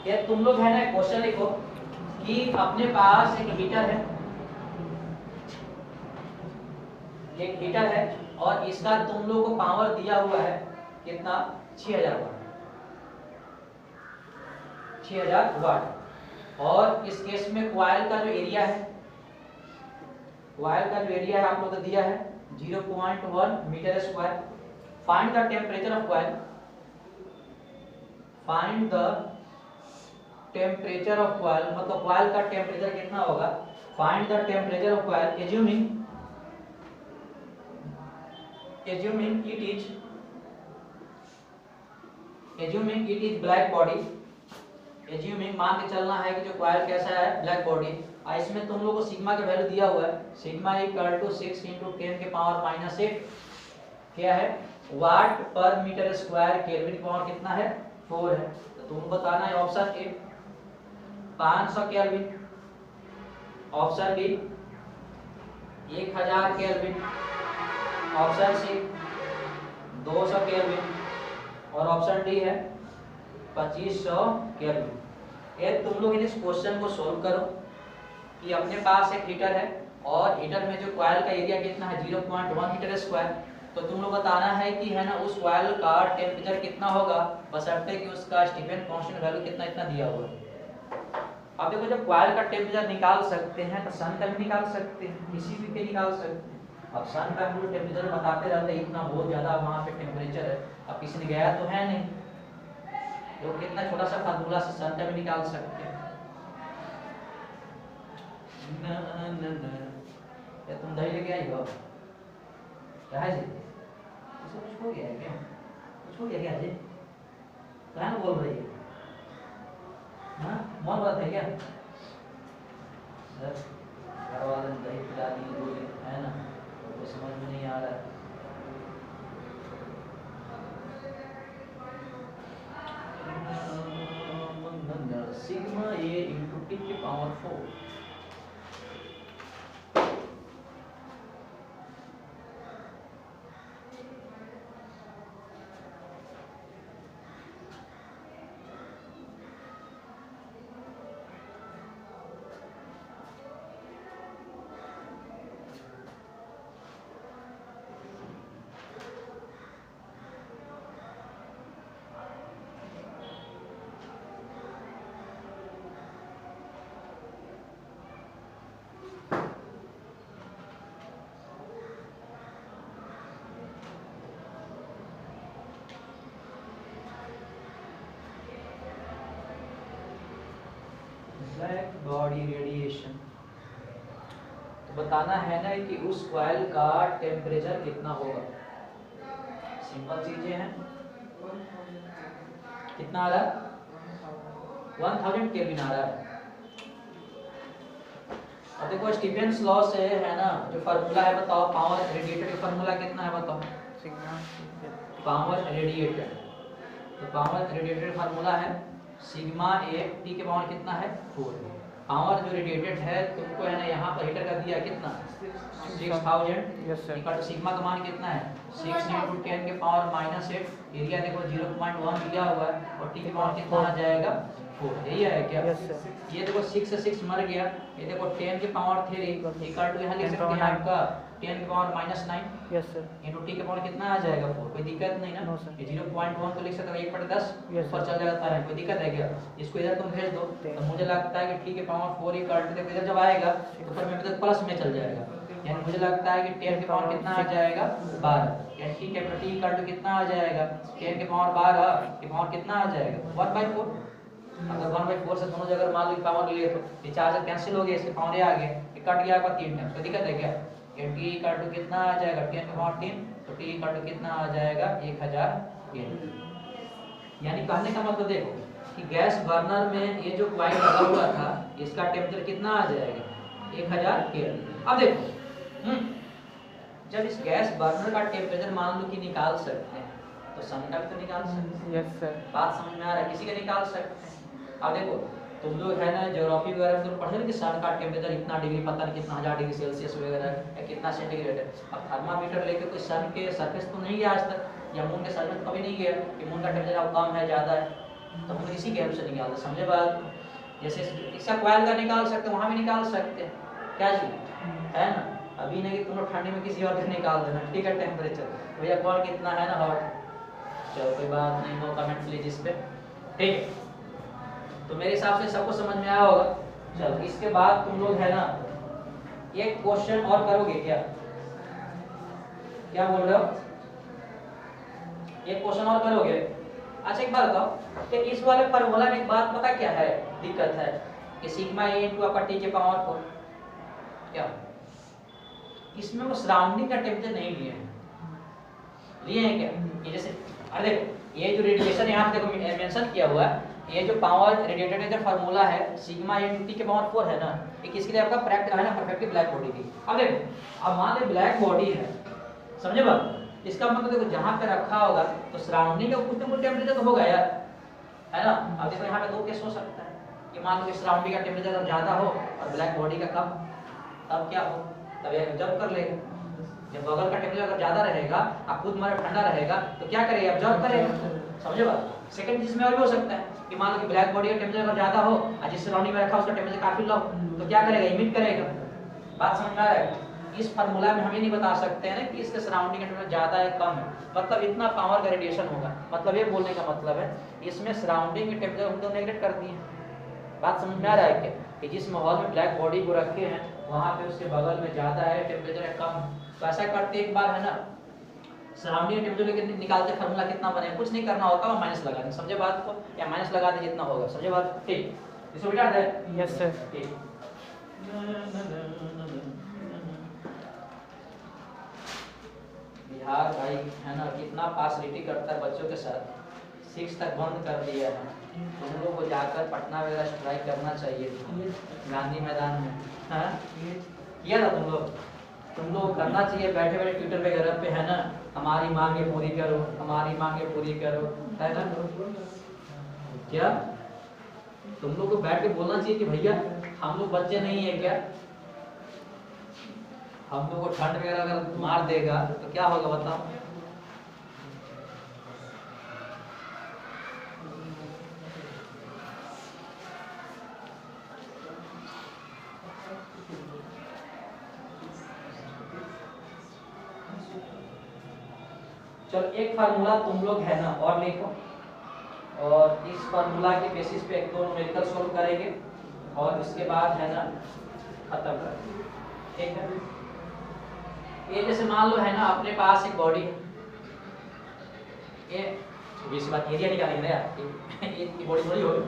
ये तुम लोग है ना क्वेश्चन लिखो कि अपने पास एक हीटर है, एक हीटर है और इसका तुम लोग को पावर दिया हुआ है कितना, 6000 वाट, 6000 वाट। और इस केस में कॉइल का जो एरिया है, कॉइल का जो एरिया है आप लोग को दिया है 0.1 metre square. Find the temperature of coil, find the temperature of coil, मतलब कॉइल का टेम्परेचर कितना होगा, find the temperature of coil assuming it is black body, assuming मान के चलना है कि जो कॉइल कैसा है, ब्लैक बॉडी। इसमें तुम लोगों को सिग्मा का वैल्यू दिया हुआ है, सिग्मा इक्वल टू 6 × 10 के पावर -8 क्या है, वाट पर मीटर स्क्वायर, केल्विन पावर कितना है 4 है। तो तुम बताना है option A 500 kelvin, option B 1000 kelvin, option C 200 kelvin, और ऑप्शन डी है 2500 केल्विन। ये तुम लोग इस क्वेश्चन को सोल्व करो कि अपने पास एक हीटर है और हीटर में जो कॉइल का एरिया कितना है 0.1 मीटर स्क्वायर। तो तुम लोग बताना है कि है ना उस कॉइल का टेम्परेचर कितना होगा, बशर्ते कि उसका स्टीफन कांस्टेंट वैल्यू कितना इतना दिया हुआ है। अब देखो जब कॉइल का टेम्परेचर निकाल सकते हैं तो सन का भी निकाल सकते हैं, किसी भी के निकाल सकते हैं। अब सन का हम लोग टेम्परेचर बताते रहते हैं इतना बहुत ज्यादा वहाँ पे टेम्परेचर है, अब किसी ने गया तो है नहीं, तो कितना छोटा सा फार्मूला से सन का भी निकाल सकते हैं। क्या तुम दही लेके आई हो? क्या है जी? इसको कुछ हो गया है क्या? कुछ हो गया क्या जी? कहाँ बोल रही है? हाँ मौन बात है क्या? सर घर वाले ने दही पिला दी बोले है ना, तो समझ में नहीं आ रहा है। सिग्मा ए इंटू टी की पावर 4। ब्लैक बॉडी रेडिएशन, तो बताना है ना कि उस कॉइल का टेम्परेचर कितना होगा। सिंपल चीजें हैं। कितना आ रहा है? 1000 केल्विन आ रहा है। अब देखो स्टीफेंस लॉ से है ना, जो फार्मूला है बताओ, पावर रेडिएटेड का फार्मूला कितना है बताओ? पावर रेडिएटेड, तो पावर रेडिएटेड फार्मूला है सिग्मा ए टी के पावर कितना है 4। पावर जो रेडिएटेड है तुमको है ना यहाँ पर हीटर का दिया कितना 6000। इक्वल टू सिग्मा का मान कितना है 6 × 10 के पावर -8। एरिया देखो 0.1 दिया हुआ है और टी के पावर कितना आ जाएगा 4। यही है क्या? ये देखो 6 से 6 मर गया। ये देखो 10 के पावर 3 इक्वल टू यहाँ लिख सकते हैं आपका 10 के power -9। Yes sir. Into T के पावर कितना आ जाएगा 4। कोई दिक्कत नहीं ना? ये 0.1 तो लिख सकते हो 1/10 ऊपर चल जाता है। कोई दिक्कत है क्या? इसको इधर तुम भेज दो तो मुझे लगता है कि टी के पावर 4 इक्वल टू देखो इधर जब आएगा तो ऊपर में तो प्लस में चल जाएगा। यानी मुझे लगता है कि 10 के पावर कितना आ जाएगा 12। यानी T capital T equal to कितना आ जाएगा 10 के पावर 12 के पावर कितना आ जाएगा 1/4। अगर 1/4 से दोनों जगह मान लो पावर लिए तो ये 4 से कैंसिल हो गया, इसके पावर ये आ गया, ये कट गया आपका 3 टाइम। कोई दिक्कत है क्या? ये टी इक्वल टू कितना आ जाएगा 10 के पावर 3, तो टी इक्वल टू कितना आ जाएगा 1000 केल्विन। यानी कहने का मतलब देखो कि गैस बर्नर में ये जो कॉइल लगा हुआ था इसका टेम्परेचर कितना आ जाएगा 1000 केल्विन। अब देखो जब इस गैस बर्नर का टेम्परेचर मान लो कि निकाल सकते हैं तो सम का भी तो निकाल सकते हैं। Yes sir. बात समझ में आ रहा है? किसी का निकाल सकते हैं। अब देखो तुम लोग है ना ज्योग्राफी वगैरह में तुम पढ़े कि सन का टेम्परेचर इतना डिग्री पता नहीं कितना 1000 डिग्री सेल्सियस वगैरह है कितना सेंटीग्रेड है। अब थर्मामीटर लेके कोई सन के सरफेस तो नहीं गया आज तक, या मून के सरफेस कभी नहीं गया कि मून का टेम्परेचर कम है ज़्यादा है, तो हम इसी गेम से निकालते। समझे बात? जैसे इसका कॉइल का निकाल सकते हैं वहाँ भी निकाल सकते हैं क्या चीज है ना। अभी नहीं कि तुम लोग ठंडी में किसी और का निकाल देना, ठीक है टेम्परेचर भैया कौन कितना है ना हॉट। चलो कोई बात नहीं, नो कमेंट प्लीज इस पे, ठीक है। तो मेरे हिसाब से सबको समझ में आया होगा। चलो इसके बाद तुम लोग है ना एक क्वेश्चन और करोगे क्या? क्या बोल रहे हो? एक क्वेश्चन और करोगे? अच्छा एक बात बताओ कि इस वाले फार्मूला में एक बात पता क्या है दिक्कत है कि sigma A into upon T के पावर 4 क्या इसमें वो सराउंडिंग का टेम्परेचर नहीं लिए हैं। लिए हैं क्या? ये जैसे अरे देखो ये जो रेडिएशन यहाँ पे देखो मेंशन किया हुआ है, ये जो पावर रेडिएटेड का फार्मूला है सिग्मा ए इनटू टी के पावर 4 है ना, ये किसके लिए आपका प्रैक्टिकल है ना परफेक्टली ब्लैक बॉडी की। अब देखो अब मान ले ब्लैक बॉडी है, समझे बात? इसका मतलब देखो जहाँ पे रखा होगा तो सराउंडिंग का कुछ ना कुछ टेम्परेचर तो होगा यार, है ना। अब देखो यहाँ पे दो केस हो सकता है कि मान लो कि सराउंडिंग का टेम्परेचर अगर ज़्यादा हो और ब्लैक बॉडी का कम, तब क्या हो? तब ये ऑब्जर्व कर लेगा। जब बगल का टेम्परेचर अगर ज़्यादा रहेगा और खुद हमारा ठंडा रहेगा तो क्या करेगा? ऑब्जर्व करेगा। समझे बात? सेकंड चीज में और भी हो सकता है कि मान लो कि ब्लैक बॉडी का टेम्परेचर अगर ज़्यादा हो और जिस सराउंडिंग में रखा उसका टेम्परेचर काफ़ी लो, तो क्या करेगा? इमिट करेगा। बात समझ में आ रहा है? इस फार्मूला में हम ये नहीं बता सकते हैं ना कि इसके सराउंडिंग का टेम्परेचर ज़्यादा है कम है, मतलब इतना पावर का रेडिएशन होगा। मतलब ये बोलने का मतलब है इसमें सराउंडिंग के टेम्परेचर हम तो नेगलेक्ट कर दिए। बात समझ में आ रहा है क्या? कि जिस माहौल में ब्लैक बॉडी को रखे हैं वहाँ पे उसके बगल में ज़्यादा है टेम्परेचर है कम, तो ऐसा करते एक बार है ना सराउंडिंग टेम्परेचर लेके निकालते फार्मूला कितना बने, कुछ नहीं करना होता और माइनस लगा दें। समझे बात को? या माइनस लगा दे जितना होगा। समझे बात? ठीक, इसको बिठा दे। Yes sir. ठीक यार भाई है ना, कितना पार्शलिटी करता है बच्चों के साथ। 6 तक बंद कर दिया है। तुम लोग को जाकर पटना वगैरह स्ट्राइक करना चाहिए था, गांधी मैदान में। हाँ किया था तुम लोग करना चाहिए, बैठे बैठे ट्विटर वगैरह पे है ना, हमारी मांगे पूरी करो, हमारी मांगे पूरी करो, है ना। क्या तुम लोग को बैठ के बोलना चाहिए कि भैया हम लोग बच्चे नहीं है क्या, हम लोग को ठंड वगैरह अगर मार देगा तो क्या होगा बताओ। चलो एक फार्मूला तुम लोग है ना और लिखो, और इस फार्मूला के बेसिस पे एक दो न्यूमेरिकल सोल्व करेंगे और इसके बाद है ना खत्म करेंगे, ठीक है। ये जैसे मान लो है ना अपने पास एक बॉडी है, ये इस बात एरिया निकालेंगे ना यार, ये बॉडी थोड़ी होगी।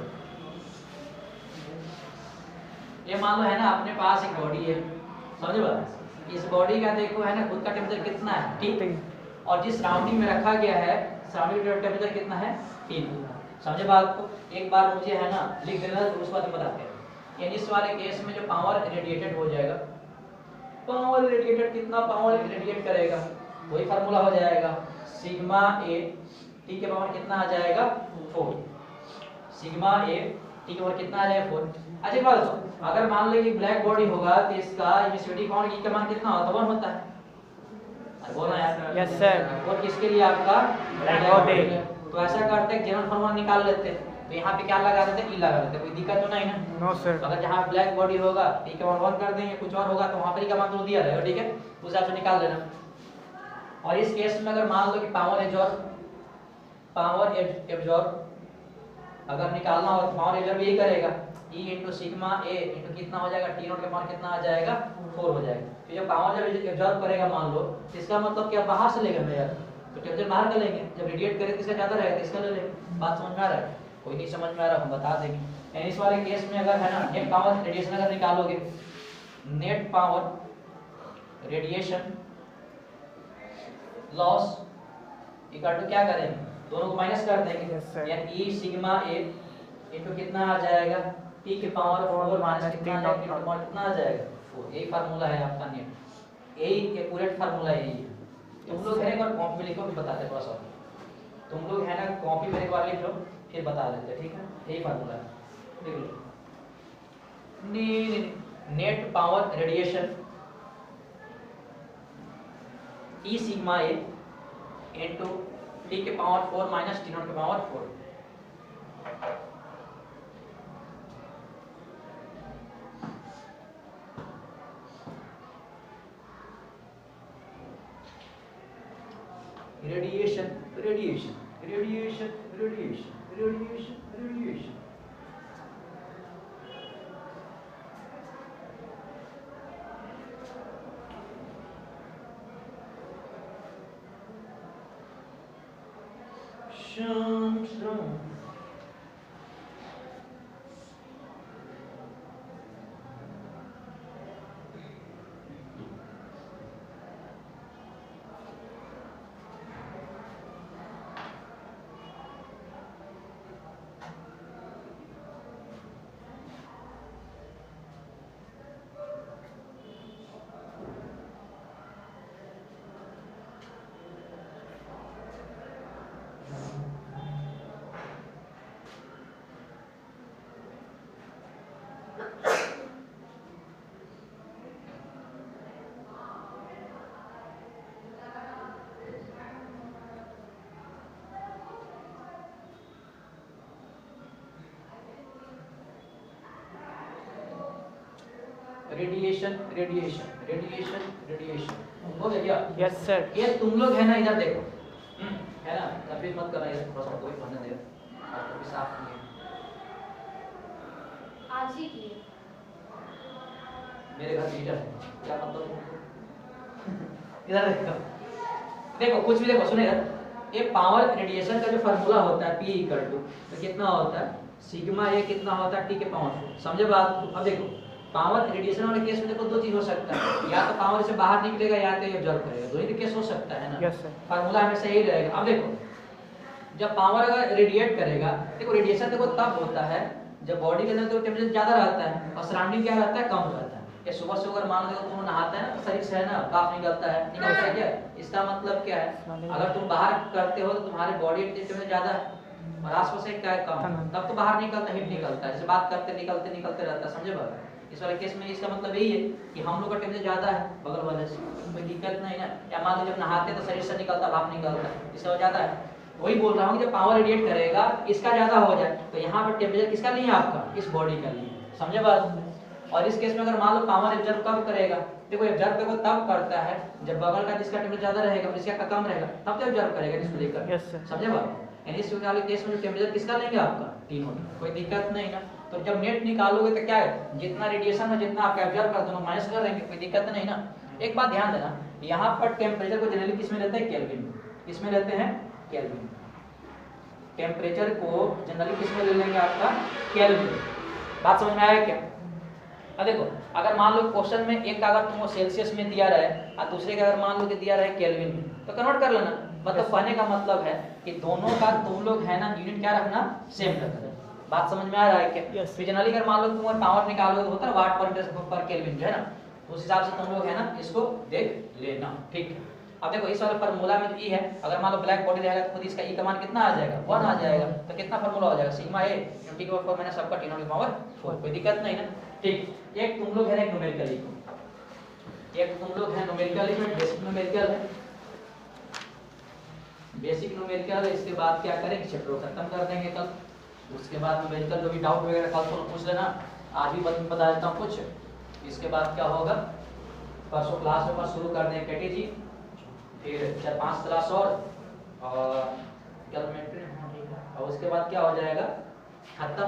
ये मान लो है ना अपने पास एक बॉडी है, समझे बात। इस बॉडी का देखो है ना खुद का टेम्परेचर कितना है, ठीक, और जिस सराउंडिंग में रखा गया है सराउंडिंग टेम्परेचर कितना है, 3। समझे बात को। एक बार मुझे है ना लिख देना, तो उस बात में बताते हैं। यानी इस वाले केस में जो पावर रेडिएटेड हो जाएगा, पावर रेडिएटेड कितना पावर रेडिएट करेगा, वही फार्मूला हो जाएगा सिग्मा ए टी के पावर कितना आ जाएगा 4। सिग्मा ए टी के पावर कितना आ जाएगा 4। अच्छा बात तो अगर मान लो कि ब्लैक बॉडी होगा तो इसका एमिसिविटी कौन ई का मान कितना होता है, 1 होता है। बोला यार यस सर। और किसके लिए आपका ब्लैक बॉडी। तो ऐसा करते हैं जनरल फार्मूला निकाल लेते हैं, तो यहाँ पे क्या लगा देते हैं, ई लगा देते हैं, कोई दिक्कत तो नहीं ना। No sir. अगर जहाँ ब्लैक बॉडी होगा टी के मान 1 कर देंगे, कुछ और होगा तो वहाँ पर ई का मान तो दिया रहेगा, ठीक है, उस हिसाब से निकाल लेना। और इस केस में अगर मान लो कि पावर एब्जॉर्ब अगर निकालना हो तो पावर एब्जॉर्ब यही करेगा, ई इंटू सिग्मा ए इंटू कितना हो जाएगा, टी नॉट का मान कितना आ जाएगा 4 हो जाएगा। तो जब पावर जब एब्जॉर्ब करेगा मान लो, इसका मतलब क्या बाहर से लेगा ना यार, तो टेम्परेचर बाहर का लेंगे, जब रेडिएट करे तो इसका ज्यादा रहेगा तो इसका ले लेंगे। बात समझ में आ रहा है, कोई नहीं समझ में आ रहा हम बता देंगे। इस वाले केस में अगर है ना नेट पावर रेडिएशन अगर निकालोगे, net power radiation loss equal to क्या करेंगे, दोनों को माइनस कर देंगे, यानी ई सिग्मा ए इनटू कितना आ जाएगा टी के पावर 4 माइनस कितना आ जाएगा, कितना आ जाएगा 4। यही फार्मूला है आपका नेट, यही एक्यूरेट फार्मूला यही है। तुम लोग है एक बार कॉपी में लिखो फिर बताते थोड़ा सा, तुम लोग है ना कॉपी में एक बार लिख लो फिर बता देते, ठीक है। यही फार्मूला है, देख लो। Net power radiation E sigma A into T के पावर 4 माइनस टी नॉट के power 4। Radiation radiation radiation radiation radiation radiation shum shum radiation radiation radiation radiation हो गया क्या? Yes sir. ये तुम लोग है ना इधर देखो, है ना, तकलीफ मत करना इधर, थोड़ा सा कोई पढ़ने दे, आप भी साफ किए आज ही किए। मेरे घर हीटर है, क्या मतलब इधर देखो, देखो कुछ भी देखो, सुने इधर, ये पावर रेडिएशन का जो फार्मूला होता है P इक्वल टू तो कितना होता है सिग्मा ए कितना होता है टी के पावर 4। समझे बात? अब देखो पावर रेडिएशन वाले केस में देखो दो चीज हो सकता है, या तो पावर से बाहर निकलेगा या तो ऑब्जर्व करेगा, दो ही केस हो सकता है ना। Yes sir. फार्मूला हमेशा यही रहेगा। अब देखो जब पावर अगर रेडिएट करेगा, देखो रेडिएशन देखो तब होता है जब बॉडी के अंदर तो टेम्परेचर ज्यादा रहता है और सराउंडिंग क्या रहता है, कम रहता है। ये सुबह से अगर मान लो तुम नहाते हैं ना तो शरीर से है ना भाप निकलता है क्या, इसका मतलब क्या है, अगर तुम बाहर करते हो तो तुम्हारे बॉडी टेम्परेचर ज्यादा है और आसपास से क्या है कम, तब तो बाहर निकलता हीट निकलता है, जैसे बात करते निकलते निकलते रहता है, समझे बात। इस वाले केस में इसका मतलब यही है कि हम लोग का टेम्परेचर ज्यादा है बगल वाले से, कोई दिक्कत नहीं ना। या मान लो जब नहाते तो शरीर से निकलता भाप निकलता है, इसका ज्यादा है। वही बोल रहा हूँ जब पावर रेडिएट करेगा इसका ज्यादा हो जाए तो यहाँ पर टेम्परेचर किसका नहीं है, आपका इस बॉडी का नहीं है, समझे बात। और इस केस में अगर मान लो पावर एब्जॉर्ब कब करेगा, देखो एब्जॉर्ब देखो तब करता है जब बगल का जिसका टेम्परेचर ज्यादा रहेगा और इसका कम रहेगा, तब तो एब्जॉर्ब करेगा इसको लेकर, समझे बात। यानी इस वाले केस में जो टेम्परेचर किसका लेंगे, आपका तीनों का, कोई दिक्कत नहीं ना। तो जब नेट निकालोगे तो क्या है, जितना रेडिएशन में जितना आप एब्जॉर्ब कर दोनों माइनस कर देंगे, कोई दिक्कत नहीं ना। एक बात ध्यान देना, यहाँ पर टेम्परेचर को जनरली किस में रहता है, केल्विन में, किसमें रहते हैं, केल्विन। टेम्परेचर को जनरली किस में ले लेंगे, आपका केल्विन। बात समझ में आया क्या। अब देखो अगर मान लो क्वेश्चन में एक का अगर तुमको सेल्सियस में दिया रहे और दूसरे का अगर मान लो कि दिया रहे केल्विन में, तो कन्वर्ट कर लेना। मतलब कहने का मतलब है कि दोनों का तुम लोग है ना यूनिट क्या रखना, सेम रखना। बात समझ में आ रहा है क्या। तो जनरली अगर मान लो तुम पावर निकालोगे तो होता है वाट पर केल्विन जो है ना, उस हिसाब से तुम लोग है ना इसको देख लेना, ठीक है। अब देखो इस वाले फार्मूला में ई है, अगर मान लो ब्लैक बॉडी रहेगा तो खुद इसका ई का मान कितना आ जाएगा, 1 आ जाएगा। तो कितना फार्मूला हो जाएगा, सिग्मा ए टी की पावर माइनस सबका टी नॉट की पावर 4, कोई दिक्कत नहीं ना, ठीक। एक तुम लोग है ना न्यूमेरिकल लिखो, एक तुम लोग है न्यूमेरिकल लिखो, बेसिक न्यूमेरिकल है, बेसिक न्यूमेरिकल। इसके बाद क्या करेंगे, चैप्टर खत्म कर देंगे कल, उसके बाद न्यूमेरिकल जो भी डाउट वगैरह कल तो पूछ लेना, आज भी बता देता हूँ कुछ। इसके बाद क्या होगा, परसों क्लास में शुरू कर देंगे कैटेजी, फिर 4-5 क्लास और कैलकुलेटर, और उसके बाद क्या हो जाएगा खत्म,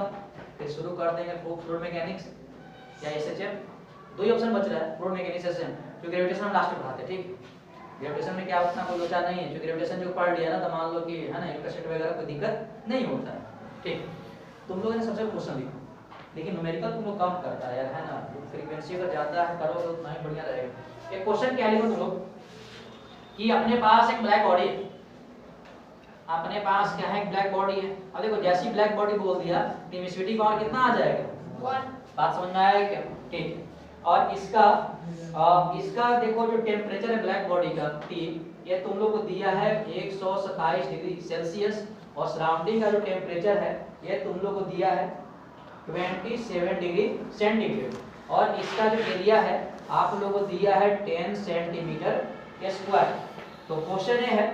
फिर शुरू कर देंगे फ्लूइड मैकेनिक्स या एसएचएम। दो ही ऑप्शन बच रहा है, फ्लूइड मैकेनिक्स एसएचएम, जो ग्रेविटेशन लास्ट में पढ़ाते हैं, ठीक। ग्रेविटेशन में क्या उतना कोई लोचा नहीं है, जो ग्रेविटेशन जो पढ़ लिया ना तो मान लो कि है ना इलेक्ट्रिसिटी वगैरह कोई दिक्कत नहीं होता है, ठीक। तुम लोगों ने सबसे क्वेश्चन लिखो, लेकिन न्यूमेरिकल तुम लोग कम करता है यार, है ना, फ्रीक्वेंसी अगर ज्यादा है करोगे तो उतना ही बढ़िया रहेगा। एक क्वेश्चन क्या लिखो तुम लोग कि अपने पास एक ब्लैक बॉडी है, अपने पास क्या है, ब्लैक बॉडी है। अब देखो जैसी ब्लैक बॉडी बोल दिया तो इमिसिविटी पावर कितना आ जाएगा, 1। बात समझ में आया क्या, ठीक। और इसका देखो जो टेम्परेचर है ब्लैक बॉडी का T, ये तुम लोग को दिया है 127 डिग्री सेल्सियस, और सराउंडिंग का जो टेम्परेचर है ये तुम लोग को दिया है 27 डिग्री सेंटीग्रेड, और इसका जो एरिया है आप लोगों को दिया है 10 सेंटीमीटर स्क्वायर। तो क्वेश्चन ये है,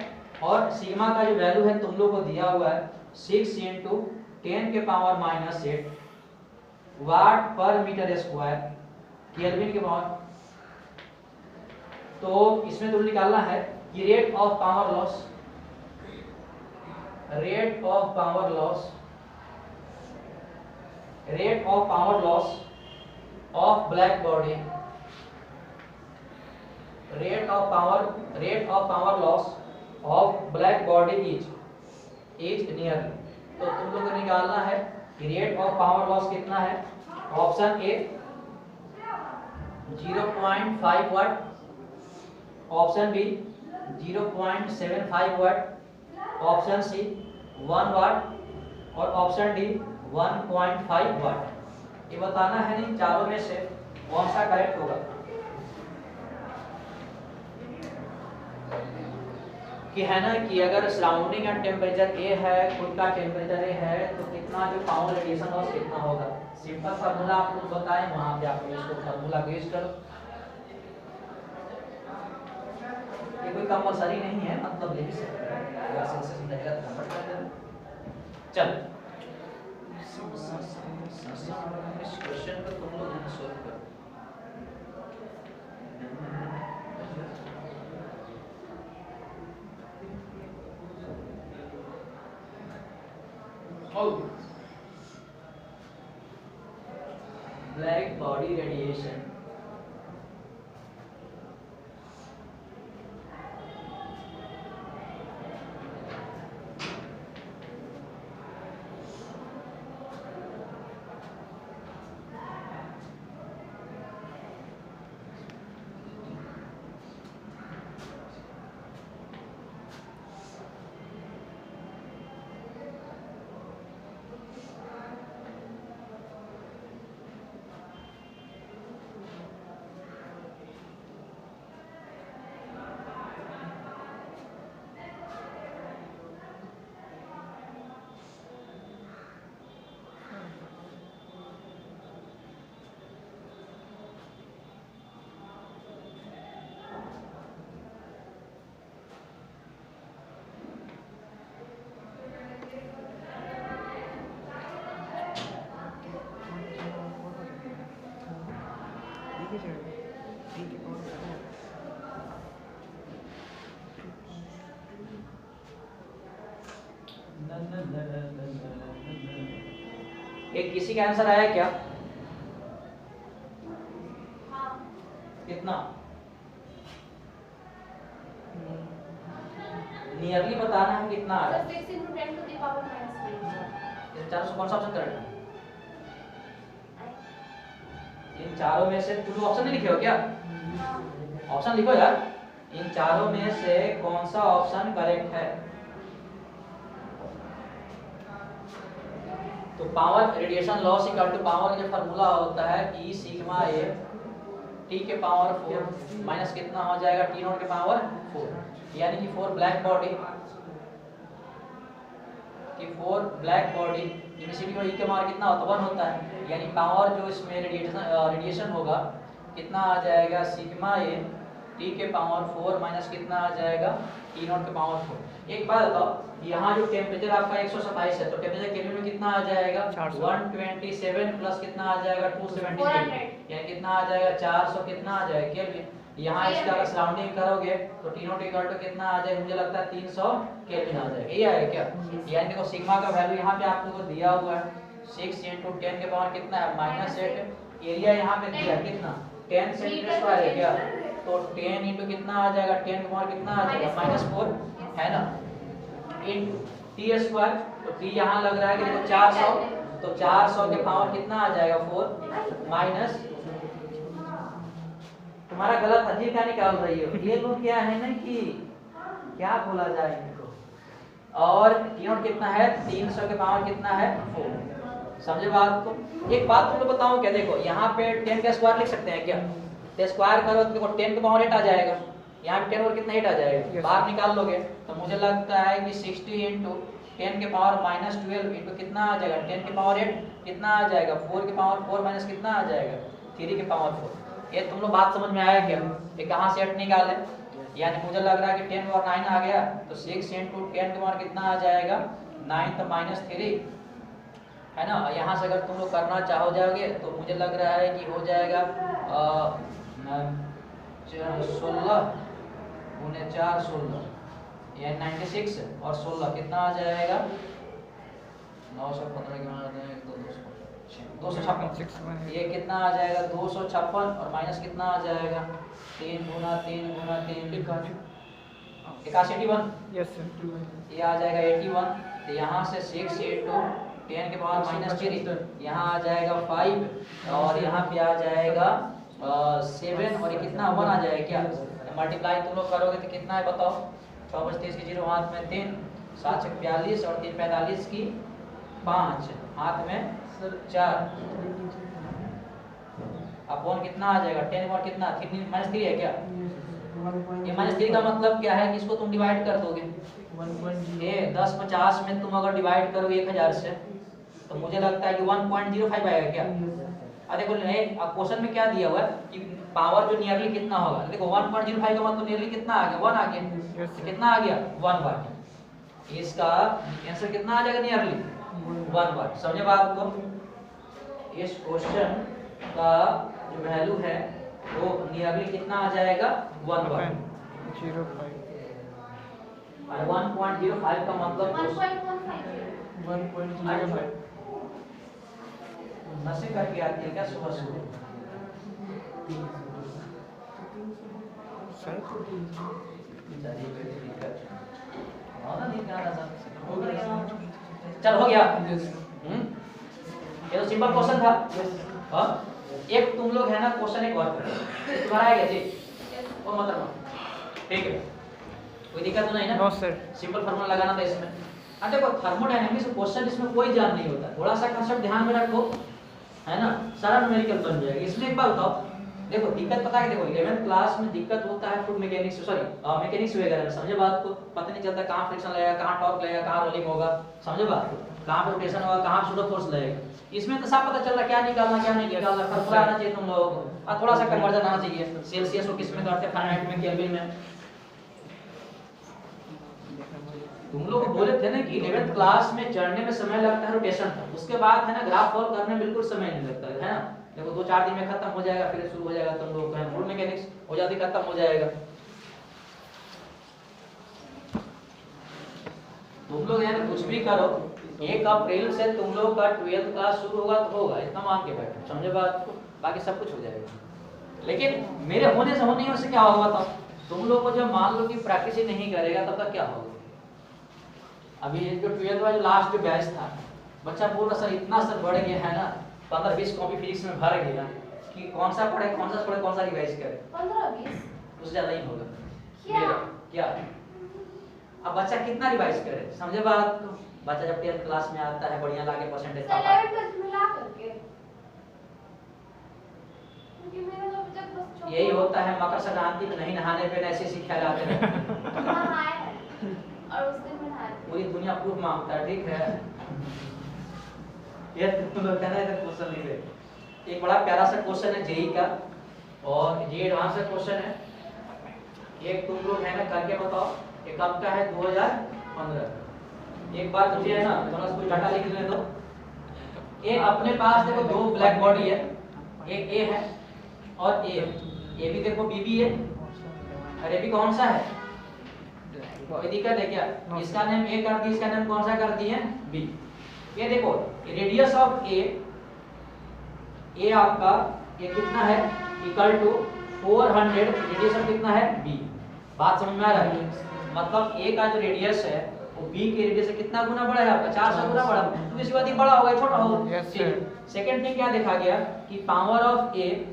और सिग्मा का जो वैल्यू है तुम लोग को दिया हुआ है 6 × 10 के पावर -8 वाट पर मीटर स्क्वायर केल्विन के पावर। तो इसमें तुम निकालना है कि rate of power loss, rate of power loss, rate of power loss of black body, rate of power loss of black body is nearly. तो तुम लोग को निकालना है कि रेट ऑफ पावर लॉस कितना है। Option A 0.5 watt, option B 0.75 watt, option C 1 watt और ऑप्शन डी 1.5 वाट। ये बताना है नहीं चारों में से कौन सा करेक्ट होगा। कि है ना कि अगर सराउंडिंग का टेम्परेचर ए है, खुद का टेम्परेचर ए है, तो कितना जो पावर रेडिएशन लॉस कितना होगा। सिंपल फार्मूला आपको बताएं, वहां पे आप इसको फार्मूला यूज करो। ये कोई कंपलसरी नहीं है, मतलब ले भी सकते हैं, अगर सेंसेस में रहेगा तो कन्वर्ट कर देना। चल इस क्वेश्चन को तुम लोग सोल्व करो। Black body radiation एक किसी का आंसर आया क्या? कितना? नियरली बताना है कितना आ रहा है। 6 into 10 to the power minus 3. इन चारों से कौन सा ऑप्शन करेक्ट है? इन चारों में से तुम ऑप्शन नहीं लिखे हो क्या? ऑप्शन लिखो यार। इन चारों में से कौन सा ऑप्शन करेक्ट है? तो power radiation loss equal to power का फार्मूला होता है E सिग्मा A T के पावर 4 माइनस कितना हो जाएगा T नॉट के पावर 4, यानी कि 4 ब्लैक बॉडी कि 4 ब्लैक बॉडी इमिसिटी और E के पावर कितना होता है 1 होता है, यानी पावर जो इसमें रेडिएशन होगा कितना आ जाएगा सिग्मा A T के पावर 4 माइनस कितना आ जाएगा T नॉट के पावर 4। एक बात बताओ, यहाँ जो टेम्परेचर आपका 127 है तो टेम्परेचर केल्विन में कितना आ जाएगा 127 प्लस कितना आ जाएगा 278, यानी कितना आ जाएगा 400 कितना आ जाएगा केल्विन। यहाँ इसका अगर सराउंडिंग करोगे तो T नॉट इक्वल टू कितना आ जाएगा, मुझे लगता है 300 केल्विन आ जाएगा। ये आएगा क्या? यानी देखो सिग्मा का वैल्यू यहाँ पे आप लोगों को दिया हुआ है 6 into 10 के पावर कितना है -8, एरिया यहाँ पे दिया कितना 10 सेंटीमीटर स्क्वायर है क्या, तो 10 into कितना आ जाएगा 10 के पावर कितना आ जाएगा -4 है ना, इन टी स्क्वायर, तो टी यहाँ लग रहा है कि देखो 400, तो 400 के पावर कितना आ जाएगा 4 माइनस, तुम्हारा गलत अजीब क्या निकाल रही हो, ये लोग क्या है ना कि क्या बोला जाए इनको, और टी नॉट कितना है 300 के पावर कितना है 4, समझे बात को। एक बात तुम लोग बताओ क्या, देखो यहाँ पे 10 का स्क्वायर लिख सकते हैं क्या, तो स्क्वायर करो तो देखो 10 के पावर 8 आ जाएगा, यहाँ पे 10 और कितना 8 आ जाएगा, बाहर निकाल लोगे तो मुझे लगता है कि 60 into 10 के पावर -12 into कितना आ जाएगा 10 के पावर 8 कितना आ जाएगा 4 के पावर 4 माइनस कितना आ जाएगा 3 के पावर 4। ये तुम लोग बात समझ में आया क्या, ये कहाँ से 8 निकाले, यानी मुझे लग रहा है कि 10 और 9 आ गया, तो 6 into 10 के पावर कितना आ जाएगा 9 तो -3 है ना। यहाँ से अगर तुम लोग करना चाहो जाओगे तो मुझे लग रहा है कि हो जाएगा 16 × 4 16, ये 96 और 16 कितना आ जाएगा 915 256, ये कितना आ जाएगा 256 और माइनस कितना आ जाएगा 3 × 3 × 3 81, ये आ जाएगा 81, तो यहाँ से 6 into 10 के पावर -3, यहाँ आ जाएगा 5 और यहाँ पे आ जाएगा 7 और ये कितना 1 आ जाएगा क्या, मल्टीप्लाई तुम लोग करोगे तो कितना है बताओ, 6 + 30 की 0 हाथ में 3, 7 × 42 और 3 × 45 की 5 हाथ में 4, अपॉन कितना आ जाएगा 10 और कितना 3 है क्या, ये -3 का मतलब क्या है कि इसको तुम डिवाइड कर दोगे, ये 10 50 में तुम अगर डिवाइड करोगे 1000 से तो मुझे लगता है कि 1.05 आएगा क्या। देखो क्वेश्चन में क्या दिया हुआ है कि पावर जो नियरली कितना होगा, देखो 1.05 का मतलब नियरली कितना आ गया 1 आ गया, तो कितना आ गया 1 वाट, इसका आंसर कितना आ जाएगा नियरली 1 वाट, समझे बात को। इस क्वेश्चन का जो वैल्यू है वो नियरली कितना आ जाएगा 1 वाट, 1.05 का मतलब 1.05 नशे करके आती है क्या सुबह सुबह, चल हो गया। ये तो सिंपल क्वेश्चन था। हाँ एक तुम लोग है ना क्वेश्चन एक और तुम्हारा आएगा जी, वो मतलब ठीक है, कोई दिक्कत तो नहीं ना। नो सर, सिंपल फार्मूला लगाना था इसमें। देखो थर्मोडायनेमिक्स क्वेश्चन इसमें कोई जान नहीं होता, थोड़ा सा कंसेप्ट ध्यान में रखो है ना, सारा न्यूमेरिकल बन जाएगा। इसमें एक बात बताओ, देखो दिक्कत पता है, देखो 11th क्लास में दिक्कत होता है फूड मैकेनिक्स मैकेनिक्स वगैरह में, समझे बात को, पता नहीं चलता कहाँ फ्रिक्शन लगेगा, कहाँ टॉर्क लगेगा, कहाँ रोलिंग होगा, समझे बात को, कहाँ पे रोटेशन होगा, कहाँ सूडो फोर्स लगेगा। इसमें तो सब पता चल रहा क्या निकालना क्या नहीं निकालना, फॉर्मूला आना चाहिए तुम लोगों को, और थोड़ा सा कन्वर्जन आना चाहिए, सेल्सियस को किस में करते हैं, फारेनहाइट में, केल्विन में। तुम लोग बोले थे ना कि 11th क्लास में चढ़ने में समय लगता है रोटेशन का, उसके बाद है ना ग्राफ फॉल करने में बिल्कुल समय नहीं लगता है ना, देखो 2-4 दिन में खत्म हो जाएगा, फिर शुरू हो जाएगा तुम लोग का फ्लूइड मैकेनिक्स, हो जाती खत्म हो जाएगा। तुम लोग यानी कुछ भी करो 1 अप्रैल से तुम लोग का 12th क्लास शुरू होगा तो होगा, इतना मान के बैठो, समझे बात को, बाकी सब कुछ हो जाएगा। लेकिन मेरे होने से होने से क्या होगा बताओ, तुम लोग को जब मान लो कि प्रैक्टिस ही नहीं करेगा तब तक क्या होगा। अभी जो 12th वाला लास्ट बैच था, बच्चा बोल रहा सर इतना सर बढ़ गया है ना, 15-20 कॉपी फिजिक्स में भर गया कि कौन सा पढ़े कौन सा रिवाइज करे। 15-20 उससे ज्यादा ही होगा क्या? क्या अब बच्चा कितना रिवाइज करे, समझे बात को। बच्चा जब 10th क्लास में आता है बढ़िया लाके परसेंटेज पाता है, 11th मिला करके, क्योंकि मेरा तो अभी तक बस छोटा यही होता है मकर संक्रांति में नहीं नहाने पे ऐसे सिखाया जाते हैं। नहाए हैं और उस दिन में नहाए थे। पूरी दुनिया प्रूफ मांगता है, ठीक है। ये तुम लोग कहना है क्वेश्चन नहीं दे। एक बड़ा प्यारा सा क्वेश्चन है जेई का, और ये एडवांस का क्वेश्चन है। एक तुम लोग है ना करके बताओ, ये कब का है 2015। एक बार मुझे है ना थोड़ा सा कोई डाटा लिख लेने दो। ये अपने पास देखो 2 ब्लैक बॉडी है, एक ए है और ए भी देखो बी भी है, और ए भी कौन सा है, कोई दिक्कत है क्या? इसका नेम ए कर दी, इसका नेम कौन सा कर दिए बी। ये देखो रेडियस ऑफ ए आपका ये कितना है इक्वल टू 400, रेडियस ऑफ कितना है बी। बात समझ में आ रहा है? मतलब ए का जो रेडियस है वो बी के रेडियस से कितना गुना बड़ा है आपका, 400 गुना बड़ा, तो इसी बात ही बड़ा होगा, छोटा होगा। सेकंड थिंग क्या देखा गया कि power of A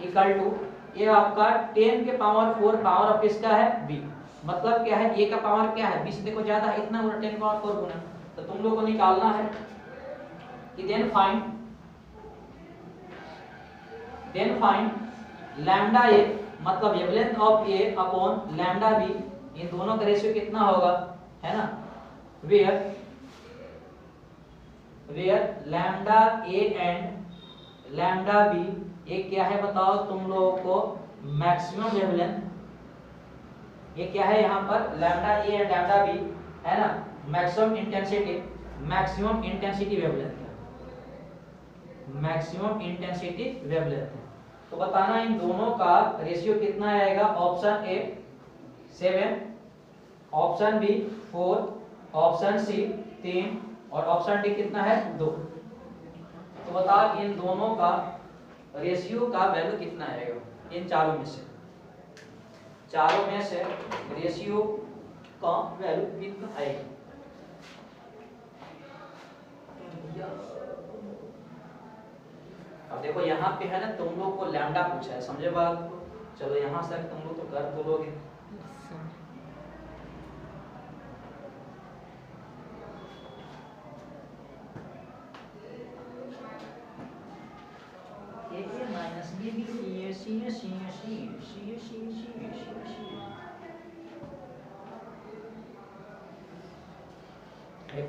equal to ये आपका 10 के पावर 4 पावर ऑफ इसका है बी। मतलब क्या है, ए का पावर क्या है बी से देखो ज्यादा है, इतना गुना 10 पावर 4 गुना। तो तुम लोग को निकालना है कि देन फाइंड लैम्डा ए मतलब wavelength of A upon lambda B, इन दोनों का रेशियो कितना होगा, है ना, where lambda A and lambda B ये क्या है बताओ तुम लोगों को, मैक्सिमम वेवलेंथ। ये क्या है यहाँ पर lambda A and lambda B है ना, मैक्सिमम इंटेंसिटी वेवलेंथ है, मैक्सिमम इंटेंसिटी वेवलेंथ है। तो बताना इन दोनों का रेशियो कितना आएगा। Option A 7, option B 4, option C 3 और ऑप्शन डी कितना है 2। तो बताओ इन दोनों का रेशियो का वैल्यू कितना आएगा, इन चारों में से रेशियो का वैल्यू कितना आएगा। अब देखो यहाँ पे है ना तुम लोग को लैम्डा पूछा है, समझे बात को। चलो यहाँ से तुम लोग तो कर दो लोगे।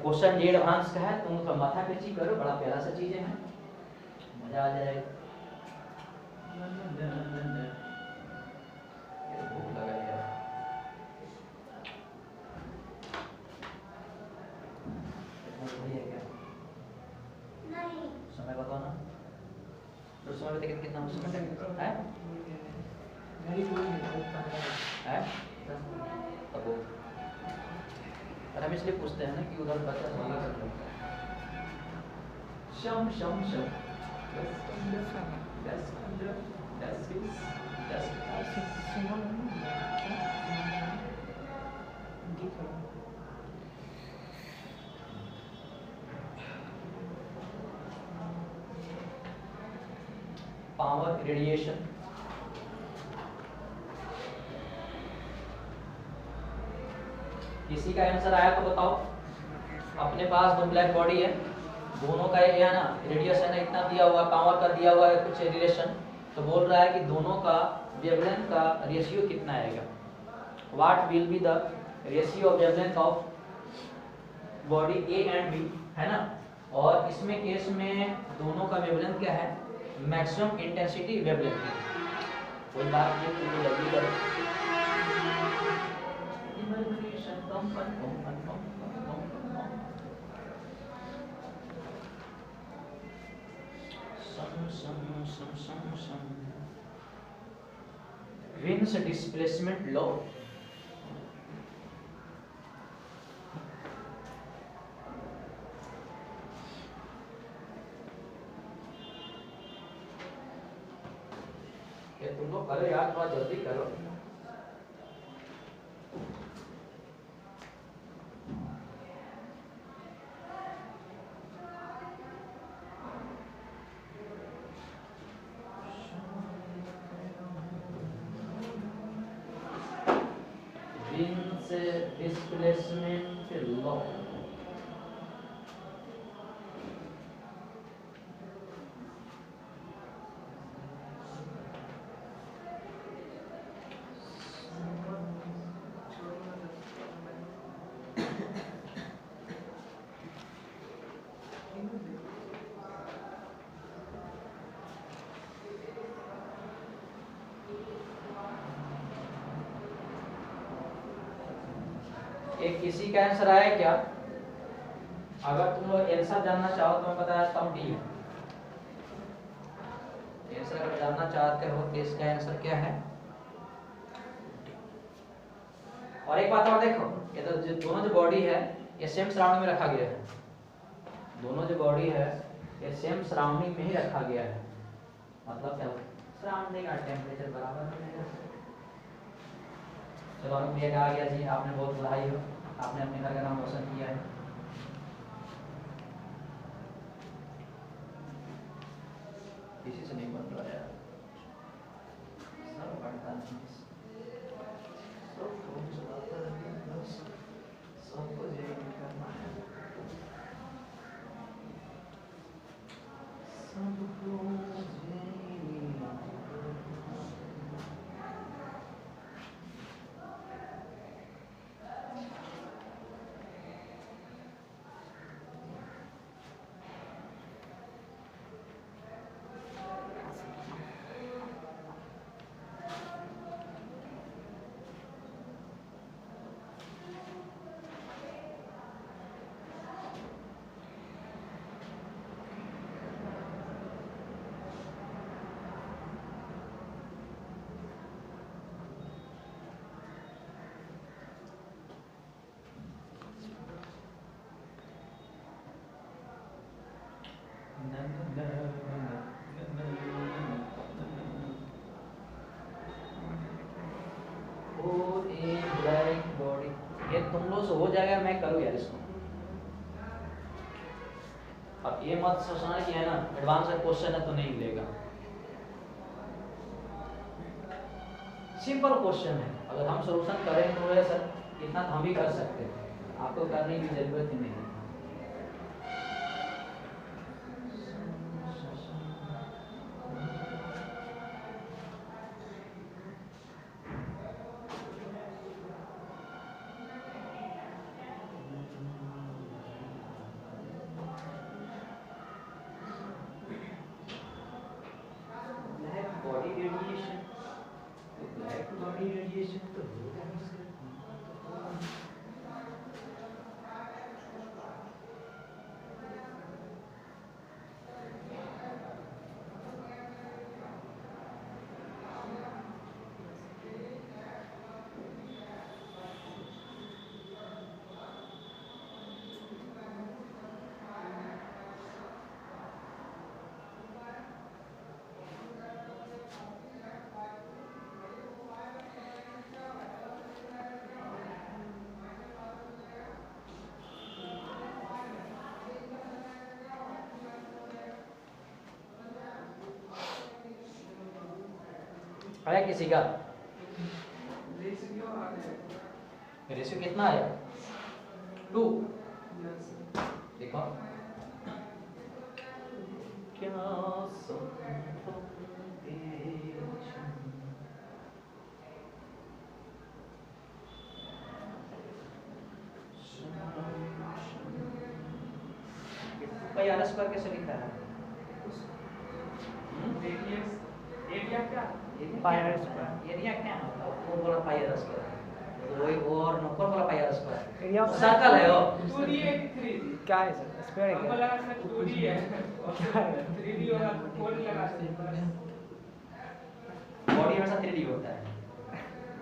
क्वेश्चन जे एडवांस का है, तुम उसका माथा पेची करो, बड़ा प्यारा सा चीजें हैं, मजा आ जाएगा। भूख लगा यार, नहीं समय बताओ ना, तो समय बता कितना है अब वो और हम इसलिए पूछते हैं ना कि उधर बच्चा समझ सकता है। शम शम शम 10 15 10 20 पावर रेडिएशन किसी का आंसर आया तो बताओ। अपने पास 2 ब्लैक बॉडी है, दोनों का ये है ना रेडियस है ना इतना दिया हुआ, पावर का दिया हुआ है कुछ रिलेशन, तो बोल रहा है कि दोनों का वेवलेंथ का रेशियो कितना आएगा। What will be the ratio of wavelength of body A and B, है ना। और इसमें केस में दोनों का वेवलेंथ क्या है, मैक्सिमम इंटेंसिटी वेवलेंथ। कोई बात नहीं, तुम जल्दी करो। Wins displacement law. ये तुम लोग करो यार, थोड़ा जल्दी करो। Wins displacement law. एक किसी का आंसर आया क्या? अगर तुम लोग आंसर जानना चाहो तो मैं बता देता हूँ डी। आंसर अगर जानना चाहते हो तो इसका आंसर क्या है? और एक बात और देखो, ये तो दोनों जो बॉडी है ये सेम सराउंडिंग में रखा गया है। दोनों जो बॉडी है ये सेम सराउंडिंग में ही रखा गया है। मतलब क्या, सराउंडिंग का टेम्परेचर बराबर रहेगा। चलो अनुप्रिया का आ गया जी, आपने बहुत बधाई हो, आपने अपने घर का नाम रोशन किया है। किसी से नहीं बन रहा यार, सब बढ़ता नहीं, सब फोन चलाता है, बस सबको यही करना है, सबको ये तुम लोग से हो जाएगा, मैं करूँ यार इसको। अब ये मत सोचना कि है ना एडवांस का क्वेश्चन है तो नहीं लेगा। सिंपल क्वेश्चन है, अगर हम सॉल्यूशन करें तो है सर इतना हम ही कर सकते हैं, आपको करने की जरूरत ही नहीं है। आया किसी का? रेशियो कितना आया? 2। देखो क्या आरएस पर कैसे लिखा है? एरिया क्या? एरिया क्या होता है? वो बोला पाई आरएस का। वही और नो कौन बोला pi R square area of circle है वो 2D है कि 3D? क्या है सर? स्क्वायर है हमको क्या? लगा सर 2D है और 3D होगा तो कोड लगा सकते बॉडी हमेशा 3D होता है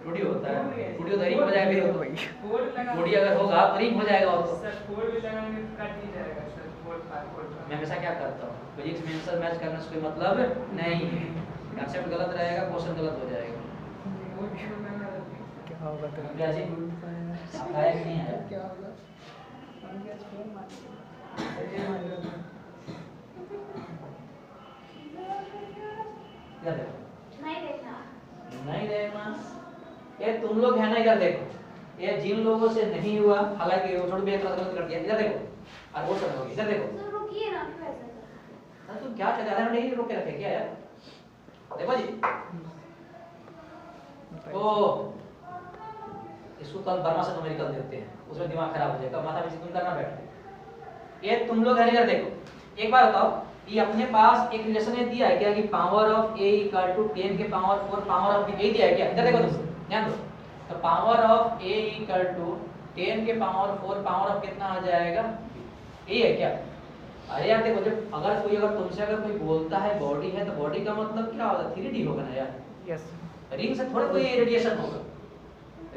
2D होता है 2D तो रिंग हो जाएगा फिर भाई कोड लगा 2D अगर होगा तो रिंग हो जाएगा और तो सर कोड भी लगाएंगे तो कट ही जाएगा सर कोड मैं हमेशा क्या करता हूँ फिजिक्स में आंसर मैच करने से कोई मतलब नहीं है कंसेप्ट गलत रहेगा क्वेश्चन गलत हो जाएगा क्या होगा तो क्या जी आप आया कि नहीं आया क्या होगा? इधर देखो नहीं देखना नहीं देखना ये तुम लोग है ना इधर देखो ये जिन लोगों से नहीं हुआ हालांकि वो छोड़ भी एक गलत कर दिया इधर देखो और वो सब लोग इधर देखो तो रुकिए ना क्यों ऐसा कर रहे अरे तुम क्या चाहते हो नहीं रोक के रखे क्या यार देखो जी ओ इसको कल बर्मा से न्यूमेरिकल देते हैं उसमें दिमाग खराब हो जाएगा माथा में तुम करना बैठते ये तुम लोग है इधर देखो एक बार बताओ ये अपने पास एक रिलेशन है दिया है क्या कि power of a equal to 10 के पावर 4 पावर ऑफ b यही दिया है क्या इधर देखो तुम ध्यान दो तो power of a equal to 10 के पावर 4 पावर ऑफ कितना आ जाएगा ये है क्या अरे यार देखो जब अगर तुमसे अगर कोई बोलता है बॉडी है तो बॉडी का मतलब क्या होता है 3D होगा ना यार यस रिंग से थोड़ा कोई रेडिएशन होगा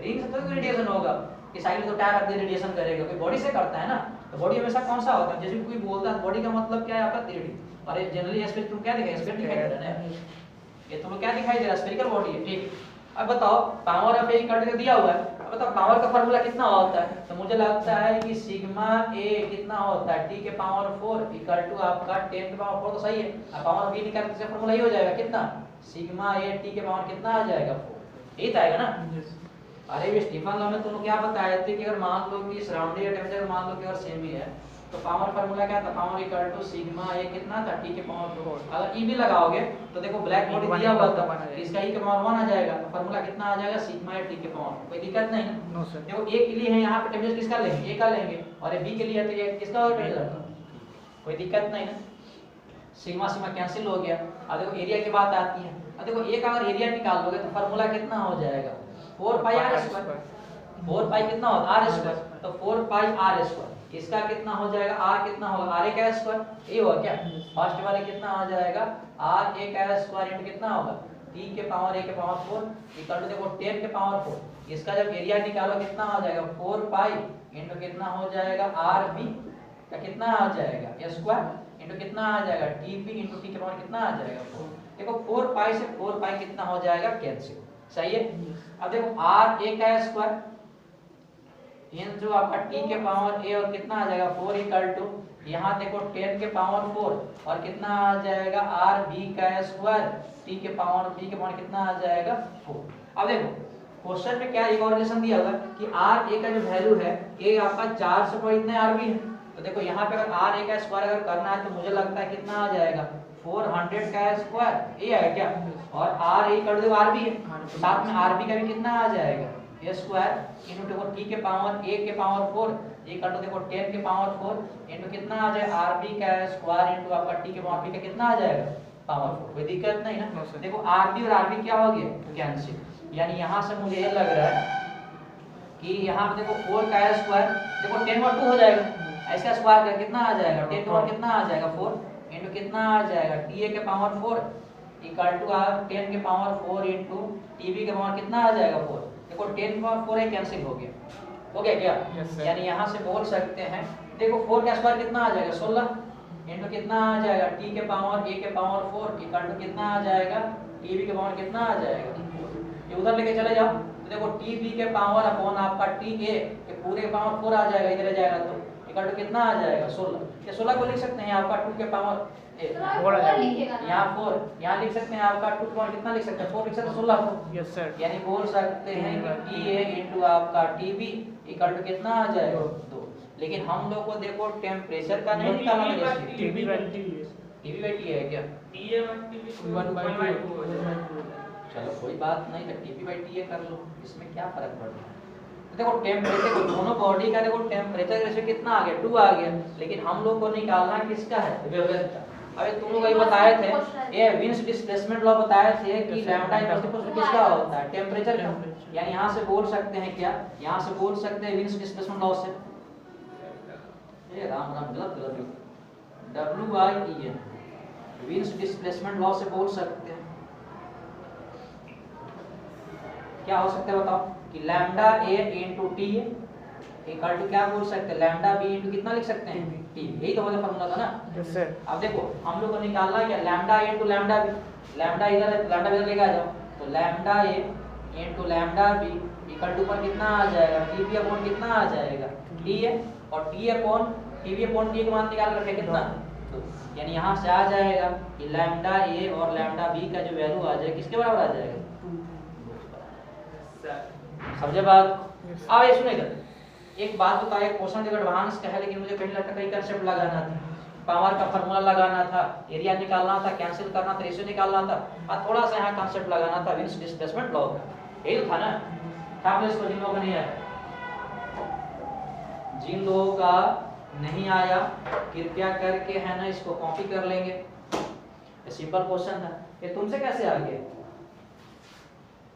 रिंग से थोड़ा कोई रेडिएशन होगा कि साइड तो टायर रख दे रेडिएशन करेगा कोई बॉडी से करता है ना तो बॉडी हमेशा कौन सा होता है जैसे कोई बोलता है बॉडी का मतलब क्या है आपका 3D और जनरली स्पेस तुम क्या दिखाई स्पेस दिखाई दे रहा है ना ये तुम्हें क्या दिखाई दे रहा है स्फेरिकल बॉडी है ठीक अब बताओ power of A equal to दिया हुआ है अब बताओ पावर का फार्मूला कितना होता है तो मुझे लगता है कि सिग्मा ए कितना होता है t के पावर 4 इक्वल टू आपका 10 के पावर 4 तो सही है अब पावर b निकालने से फार्मूला ये हो जाएगा कितना सिग्मा ए t के पावर कितना आ जाएगा 4 यही तो आएगा ना अरे ये स्टीफन लॉ में तुम क्या बताए थे कि अगर मान लो कि सराउंडिंग टेंपरेचर मान लो कि अगर सेम ही है तो पावर फार्मूला क्या था पावर इक्वल टू सिग्मा ए कितना था t के पावर 4 अगर e भी लगाओगे तो देखो ब्लैक बॉडी दिया हुआ था इसका e के पावर 1 आ जाएगा तो फार्मूला कितना आ जाएगा सिग्मा ए t के पावर कोई दिक्कत नहीं ना नो सर देखो a के लिए है यहाँ पे टेंपरेचर किसका लेंगे a का लेंगे और b के लिए है तो ये किसका होगा टेंपरेचर कोई दिक्कत नहीं ना सिग्मा सिग्मा कैंसिल हो गया अब देखो एरिया की बात आती है अब देखो a का अगर एरिया निकाल लोगे तो फार्मूला कितना हो जाएगा 4 पाई r स्क्वायर 4 पाई कितना होगा r स्क्वायर तो 4 पाई r स्क्वायर इसका कितना हो जाएगा r कितना होगा r का स्क्वायर ये होगा क्या फर्स्ट वाले कितना आ जाएगा r का स्क्वायर इनटू कितना होगा t के पावर a के पावर 4 इक्वल टू देखो 10 के पावर 4 इसका जब एरिया निकालो कितना आ जाएगा 4 पाई इनटू कितना हो जाएगा rb का कितना आ जाएगा स्क्वायर इनटू कितना आ जाएगा tb इनटू t के पावर कितना आ जाएगा 4 देखो 4 पाई से 4 पाई कितना हो जाएगा कैंसिल सही है अब देखो r का स्क्वायर इन जो आपका t के पावर a और कितना आ जाएगा 4 इक्वल टू यहाँ देखो 10 के पावर 4 और कितना आ जाएगा r b का स्क्वायर t के पावर b के पावर कितना आ जाएगा 4 अब देखो क्वेश्चन में क्या एक और रिलेशन दिया हुआ है कि r a का जो वैल्यू है a आपका 4 से कोई इतने r b है तो देखो यहाँ पे अगर r a का स्क्वायर अगर करना है तो मुझे लगता है कितना आ जाएगा 400 का स्क्वायर ये है क्या और r a कर दो r b है साथ में r b का भी कितना आ जाएगा a स्क्वायर इनटू देखो t के पावर a के पावर 4 ये कर दो देखो 10 के पावर 4 इनटू कितना आ जाएगा rb का स्क्वायर इनटू आपका t के पावर b का कितना आ जाएगा पावर 4 कोई दिक्कत नहीं ना देखो rb और rb क्या हो गया कैंसिल यानी यहां से मुझे ये लग रहा है कि यहां पे देखो 4 का स्क्वायर देखो 10 और 2 हो जाएगा इसका स्क्वायर का कितना आ जाएगा 10 और कितना आ जाएगा 4 इनटू कितना आ जाएगा ta के पावर 4 इक्वल टू 10 के पावर 4 इनटू tb के पावर कितना आ जाएगा 4 देखो 10 पावर 4 है कैंसिल हो गया क्या यानी यहाँ से बोल सकते हैं देखो 4 का स्क्वायर कितना आ जाएगा 16 इनटू कितना आ जाएगा t के पावर a के पावर 4 इक्वल टू कितना आ जाएगा tb के पावर कितना आ जाएगा ये उधर लेके चले जाओ तो देखो tb के पावर अपॉन आपका ta के पूरे पावर 4 आ जाएगा इधर जाएगा तो इक्वल टू कितना आ जाएगा 16 ये 16 को लिख सकते हैं आपका 2 के पावर यहाँ 4 यहाँ लिख सकते हैं आपका 2 के पावर कितना लिख सकते हैं 4 लिख सकते हैं 16 को यस सर यानी बोल सकते हैं कि TA इनटू आपका TB इक्वल टू कितना आ जाएगा 2 लेकिन हम लोग को देखो टेम्परेचर का नहीं निकालना है जैसे TV value TB by T है क्या TA 1/2 चलो कोई बात नहीं तो TB बाई TA कर लो इसमें क्या फर्क पड़ रहा है देखो टेम्परेचर दोनों बॉडी का देखो टेम्परेचर रेशियो कितना आ गया 2 आ गया लेकिन हम लोग को निकालना किसका है वेवलेंथ का अरे तुम लोग ये बताए थे, ये विंस डिस्प्लेसमेंट लॉ बताए थे कि लैम्डा इनवर्स प्रोपोर्शनल किसका होता है, टेम्परेचर का। यानी यहाँ से बोल सकते हैं क्या, यहाँ से बोल सकते हैं विंस डिस्प्लेसमेंट लॉ से, ये राम राम गलत WIEN विंस डिस्प्लेसमेंट लॉ से बोल सकते हैं। क्या हो सकता है बताओ कि lambda A into T equal to क्या बोल सकते हैं, लैम्डा B इनटू कितना लिख सकते हैं, T। यही तो हमारा फार्मूला था ना। Yes sir. अब देखो हम लोग को निकालना है क्या, lambda A into lambda B, lambda इधर है लैम्डा इधर लेके आ जाओ, तो lambda A into lambda B equal to पर कितना आ जाएगा, TB अपॉन कितना आ जाएगा, T है, और TB अपॉन T का मान निकाल रखे कितना, यानी यहाँ से आ जाएगा कि लैम्डा A और लैम्डा B का जो वैल्यू आ जाएगा किसके बराबर आ जाएगा, समझे बात। अब ये सुनेगा, एक बात बताइए, क्वेश्चन देखो एडवांस का है, लेकिन मुझे कहीं लगता कहीं कंसेप्ट लगाना था, पावर का फार्मूला लगाना था, एरिया निकालना था, कैंसिल करना था, रेशियो निकालना था, और थोड़ा सा यहाँ कंसेप्ट लगाना था विंस डिस्प्लेसमेंट लॉ, यही तो था ना। क्या आपने इसको जिन लोगों का नहीं आया, जिन लोगों का नहीं आया कृपया करके है ना इसको कॉपी कर लेंगे, ये सिंपल क्वेश्चन था। ये तुमसे कैसे आ गया,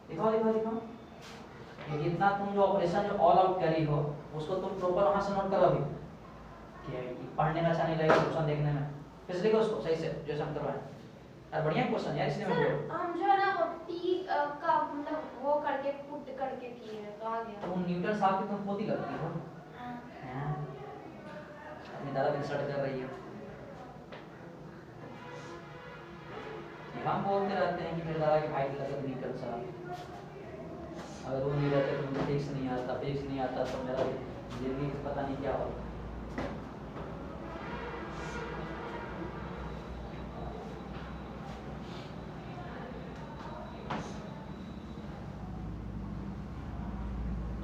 दिखाओ दिखाओ दिखाओ, ये जितना तुम जो ऑपरेशन जो ऑल आउट करी हो उसको तुम प्रॉपर वहां से नोट करो अभी, कि पढ़ने में अच्छा नहीं लगेगा क्वेश्चन देखने में, फिर से लिखो उसको सही से जैसे हम करवाएं। यार बढ़िया क्वेश्चन यार, इसलिए मैं बोल हम जो है ना वो T का मतलब वो करके पुट करके किए हैं, तो आ गया। तुम न्यूटन साहब की तुम खुद ही करती हो हैं, अपनी दादा इंसल्ट कर रही है। हम बोलते रहते हैं कि मेरे दादा के भाई लगे न्यूटन साहब, अगर वो नहीं रहते तो मुझे फिजिक्स नहीं आता, फिजिक्स नहीं आता तो मेरा जिंदगी पता नहीं क्या होगा।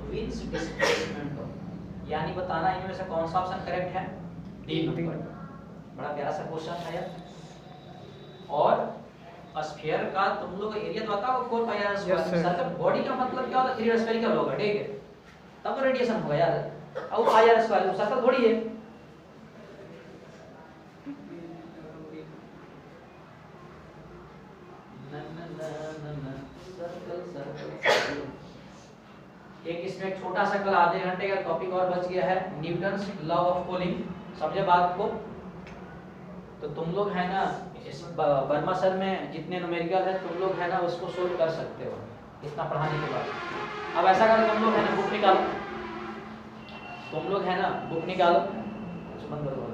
विंस डिस्प्लेसमेंट यानी बताना इनमें से कौन सा ऑप्शन करेक्ट है, डी नंबर। बड़ा प्यारा सा क्वेश्चन है यार। और स्फीयर का तुम लोग एरिया तो आता होगा 4 पाई r स्क्वायर, सर्कल बॉडी का मतलब क्या होता है, 3 स्फेरिकल होगा, ठीक है, तब तो रेडिएशन होगा यार, अब पाई r स्क्वायर सर्कल थोड़ी है। एक इसमें एक छोटा सा कल आधे घंटे का टॉपिक और बच गया है, न्यूटन्स लॉ ऑफ कूलिंग, समझे बात को। तो तुम लोग है ना इस वर्मा सर में जितने न्यूमेरिकल है तुम लोग है ना उसको सोल्व कर सकते हो इतना पढ़ाने के बाद। अब ऐसा करो तुम लोग है ना बुक निकालो, तुम लोग है ना बुक निकालो, बंद करो।